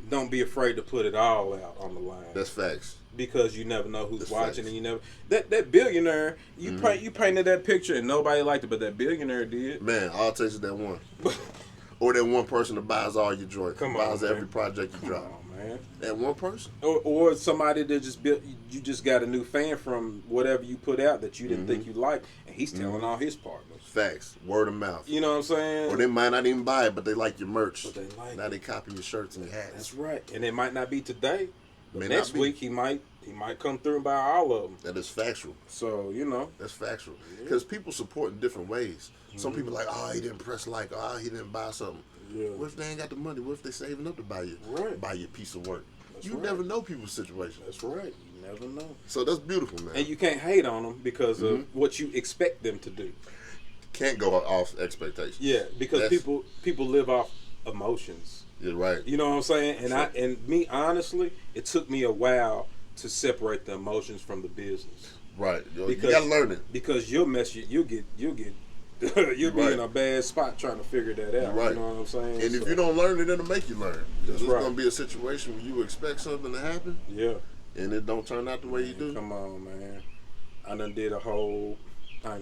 [SPEAKER 1] don't be afraid to put it all out on the line.
[SPEAKER 2] That's facts.
[SPEAKER 1] Because you never know who's
[SPEAKER 2] That's
[SPEAKER 1] watching,
[SPEAKER 2] facts.
[SPEAKER 1] and you never that billionaire you painted that picture and nobody liked it, but that billionaire did.
[SPEAKER 2] Man, all it takes is that one, or that one person that buys all your joy, buys
[SPEAKER 1] man.
[SPEAKER 2] every project you drop.
[SPEAKER 1] Come on, man.
[SPEAKER 2] That one person,
[SPEAKER 1] or somebody that just built. You just got a new fan from whatever you put out that you didn't think you liked, and he's telling all his partners.
[SPEAKER 2] Facts, word of mouth.
[SPEAKER 1] You know what I'm saying?
[SPEAKER 2] Or they might not even buy it, but they like your merch.
[SPEAKER 1] But they like
[SPEAKER 2] now they copy your shirts and your hats.
[SPEAKER 1] That's right, and it might not be today.
[SPEAKER 2] May
[SPEAKER 1] Next
[SPEAKER 2] not be.
[SPEAKER 1] week he might come through and buy all of them.
[SPEAKER 2] That is factual.
[SPEAKER 1] So
[SPEAKER 2] That's factual. Because people support in different ways. Some people like, oh, he didn't press like, oh, he didn't buy something.
[SPEAKER 1] Yeah.
[SPEAKER 2] What if they ain't got the money? What if they saving up to buy your piece of work?
[SPEAKER 1] That's
[SPEAKER 2] you
[SPEAKER 1] right.
[SPEAKER 2] never know people's situation.
[SPEAKER 1] That's right. You never know.
[SPEAKER 2] So that's beautiful, man.
[SPEAKER 1] And you can't hate on them because of what you expect them to do.
[SPEAKER 2] Can't go off expectations.
[SPEAKER 1] Yeah, because people live off emotions.
[SPEAKER 2] You're right.
[SPEAKER 1] You know what I'm saying? And me honestly, it took me a while to separate the emotions from the business.
[SPEAKER 2] Right. You gotta learn it.
[SPEAKER 1] Because you'll get you'll be in a bad spot trying to figure that out.
[SPEAKER 2] Right.
[SPEAKER 1] You know what I'm saying?
[SPEAKER 2] And if you don't learn it, it'll make you learn. Because there's gonna be a situation where you expect something to happen.
[SPEAKER 1] Yeah.
[SPEAKER 2] And it don't turn out the way you do.
[SPEAKER 1] Come on, man. I done did a whole I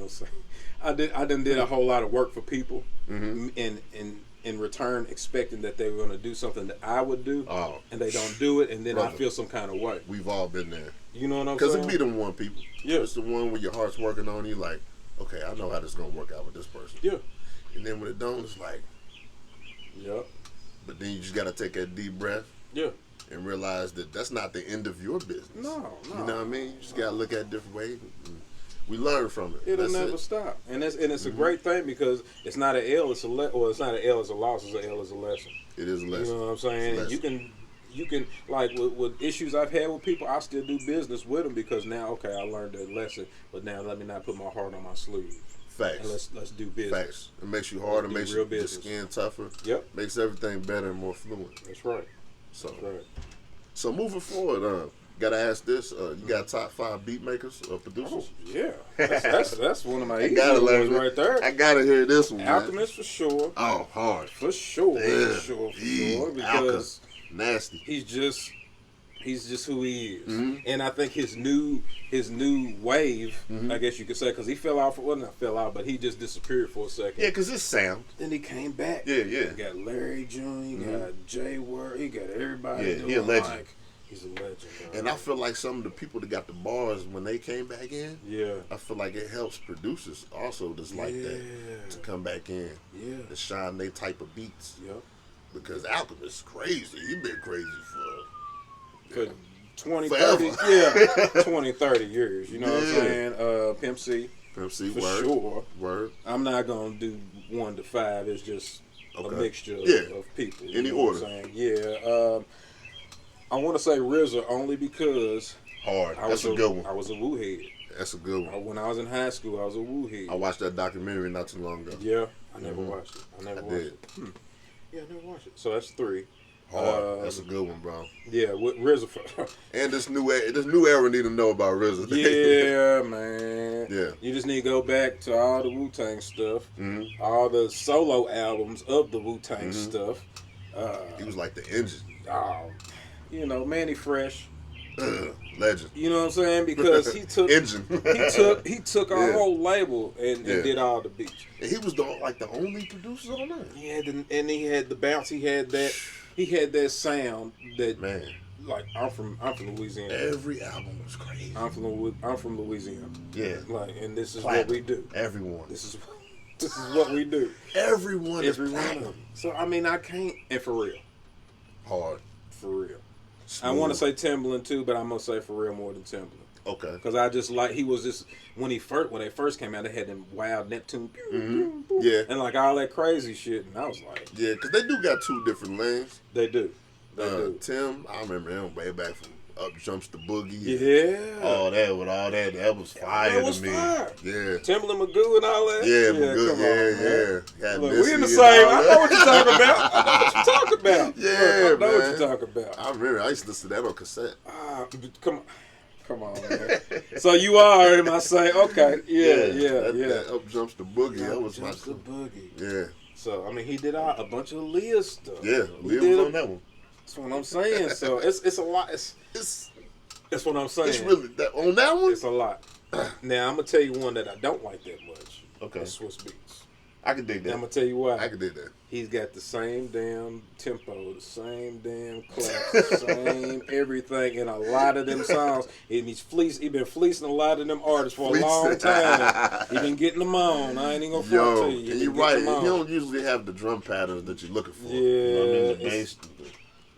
[SPEAKER 1] done did a whole lot of work for people in return expecting that they were gonna do something that I would do and they don't do it, and then I feel some kind of way.
[SPEAKER 2] We've all been there.
[SPEAKER 1] You know what I'm saying?
[SPEAKER 2] Because it be them one people. Yeah. It's the one where your heart's working on you, like, okay, I know how this is gonna work out with this person.
[SPEAKER 1] Yeah.
[SPEAKER 2] And then when it don't, it's like,
[SPEAKER 1] yep.
[SPEAKER 2] But then you just gotta take that deep breath. Yeah. And realize that that's not the end of your business. No. You know what I mean? You just gotta look at it different ways. We learn from it.
[SPEAKER 1] It'll never stop, and it's a great thing because it's not an L, it's it's not an L, it's a loss. It's an L, it's a lesson.
[SPEAKER 2] It is a lesson.
[SPEAKER 1] You know what I'm saying? You can like with issues I've had with people, I still do business with them because now, okay, I learned that lesson, but now let me not put my heart on my sleeve.
[SPEAKER 2] Facts.
[SPEAKER 1] And let's do business.
[SPEAKER 2] Facts. It makes you harder, makes your skin tougher. Yep. Makes everything better and more fluent.
[SPEAKER 1] That's right.
[SPEAKER 2] So,
[SPEAKER 1] that's right.
[SPEAKER 2] So moving forward, gotta ask this: you got top 5 beat makers or producers?
[SPEAKER 1] Oh, yeah, that's one of my easy ones right there.
[SPEAKER 2] I gotta hear this one.
[SPEAKER 1] Alchemist for sure.
[SPEAKER 2] Oh, hard
[SPEAKER 1] for sure.
[SPEAKER 2] Yeah.
[SPEAKER 1] For sure. Because
[SPEAKER 2] nasty.
[SPEAKER 1] He's just who he is, and I think his new wave, I guess you could say, because he fell out but he just disappeared for a second.
[SPEAKER 2] Yeah, because his sound.
[SPEAKER 1] Then he came back.
[SPEAKER 2] Yeah.
[SPEAKER 1] He got Larry June, he got Jay Word, he got everybody.
[SPEAKER 2] Yeah, he a legend.
[SPEAKER 1] Like, he's a legend. Bro.
[SPEAKER 2] And I feel like some of the people that got the bars when they came back in, I feel like it helps producers also just like that to come back in and shine their type of beats. Yep. Because Alchemist is crazy. He been crazy for
[SPEAKER 1] 20,
[SPEAKER 2] forever.
[SPEAKER 1] 30, 20, 30 years. You know what I'm saying? Pimp C.
[SPEAKER 2] Pimp C,
[SPEAKER 1] for
[SPEAKER 2] word.
[SPEAKER 1] Sure.
[SPEAKER 2] Word.
[SPEAKER 1] I'm not going to do 1 to 5. It's just a mixture of people.
[SPEAKER 2] Any order.
[SPEAKER 1] What I'm saying? Yeah. I want to say RZA only because
[SPEAKER 2] hard. That's a good one.
[SPEAKER 1] I was a Wu head.
[SPEAKER 2] That's a good one.
[SPEAKER 1] When I was in high school, I was a Wu head.
[SPEAKER 2] I watched that documentary not too long ago.
[SPEAKER 1] Yeah. I never watched it. Yeah, I never watched it. So that's 3.
[SPEAKER 2] Hard. That's a good one, bro.
[SPEAKER 1] Yeah, with RZA.
[SPEAKER 2] And this new era need to know about RZA.
[SPEAKER 1] Yeah, man.
[SPEAKER 2] Yeah.
[SPEAKER 1] You just need to go back to all the Wu-Tang stuff, all the solo albums of the Wu-Tang stuff.
[SPEAKER 2] He was like the engine.
[SPEAKER 1] You know, Manny Fresh.
[SPEAKER 2] Legend.
[SPEAKER 1] You know what I'm saying? Because he took
[SPEAKER 2] engine.
[SPEAKER 1] he took our whole label and did all the beats.
[SPEAKER 2] And he was the only producer on that.
[SPEAKER 1] He had the bounce. He had that sound that like I'm from Louisiana.
[SPEAKER 2] Every album was crazy.
[SPEAKER 1] I'm from Louisiana.
[SPEAKER 2] Yeah.
[SPEAKER 1] Like, and this is what we do.
[SPEAKER 2] Everyone.
[SPEAKER 1] This is what we do.
[SPEAKER 2] Everyone is platinum.
[SPEAKER 1] So I mean, I can't. And for real.
[SPEAKER 2] Hard.
[SPEAKER 1] For real.
[SPEAKER 2] Smooth.
[SPEAKER 1] I want to say Timbaland too, but I'm gonna say for real more than Timbaland.
[SPEAKER 2] Okay.
[SPEAKER 1] Because I just like he was just when they first came out, they had them wild Neptune, and like all that crazy shit, and I was like,
[SPEAKER 2] yeah, because they do got 2 different lanes.
[SPEAKER 1] They do.
[SPEAKER 2] Tim, I remember him way back from Up Jumps the Boogie.
[SPEAKER 1] Yeah.
[SPEAKER 2] All that was fire to me.
[SPEAKER 1] Fire.
[SPEAKER 2] Yeah.
[SPEAKER 1] Timbaland, Magoo, and all that.
[SPEAKER 2] Yeah, Magoo. Yeah.
[SPEAKER 1] Look, we in the same. I know what you're talking about. I know what you're talking about.
[SPEAKER 2] Yeah,
[SPEAKER 1] I know
[SPEAKER 2] man.
[SPEAKER 1] what you're talking about.
[SPEAKER 2] I remember. I used to listen to that on cassette.
[SPEAKER 1] Come on, man. So you all heard him. I say, okay, yeah.
[SPEAKER 2] That Up Jumps the Boogie. That was my
[SPEAKER 1] the Boogie.
[SPEAKER 2] Yeah.
[SPEAKER 1] So I mean, he did a bunch of Leah stuff.
[SPEAKER 2] Yeah, Leah was on that one.
[SPEAKER 1] That's what I'm saying. So it's a lot. That's what I'm saying.
[SPEAKER 2] It's really on that one.
[SPEAKER 1] It's a lot. Now I'm gonna tell you one that I don't like that much.
[SPEAKER 2] Okay.
[SPEAKER 1] That's Swiss Beats.
[SPEAKER 2] I can dig that.
[SPEAKER 1] I'm gonna tell you why.
[SPEAKER 2] I can dig that.
[SPEAKER 1] He's got the same damn tempo, the same damn clap, the same everything in a lot of them songs. And he's been fleecing a lot of them artists for a long time. He been getting them on. I ain't even gonna front to you.
[SPEAKER 2] You're right. He don't usually have the drum patterns that you're looking for.
[SPEAKER 1] Yeah.
[SPEAKER 2] You know what I mean? The bass.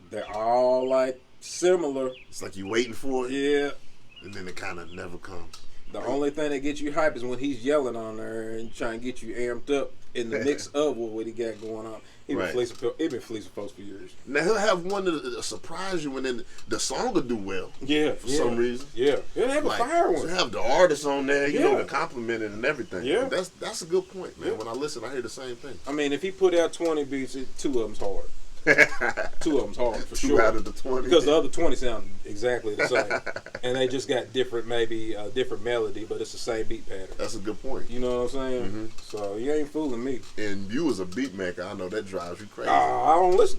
[SPEAKER 1] They're all like similar.
[SPEAKER 2] It's like you're waiting for it.
[SPEAKER 1] Yeah.
[SPEAKER 2] And then it kind of never comes.
[SPEAKER 1] The only thing that gets you hype is when he's yelling on there and trying to get you amped up in the mix of what he got going on. He been fleecing folks for years.
[SPEAKER 2] Now he'll have one that'll surprise you, and then the song will do well.
[SPEAKER 1] Yeah,
[SPEAKER 2] for some reason.
[SPEAKER 1] Yeah, he'll have a fire one.
[SPEAKER 2] He'll have the artist on there, you know, to compliment it and everything.
[SPEAKER 1] Yeah,
[SPEAKER 2] that's a good point, man. When I listen, I hear the same thing.
[SPEAKER 1] I mean, if he put out 20 beats, 2 of them's hard. 2 of them's hard for
[SPEAKER 2] Two
[SPEAKER 1] sure.
[SPEAKER 2] out of the 20.
[SPEAKER 1] Because the other 20 sound exactly the same. And they just got different, maybe different melody, but it's the same beat pattern.
[SPEAKER 2] That's a good point.
[SPEAKER 1] You know what I'm saying?
[SPEAKER 2] Mm-hmm.
[SPEAKER 1] So you ain't fooling me.
[SPEAKER 2] And you as a beat maker, I know that drives you crazy.
[SPEAKER 1] I don't listen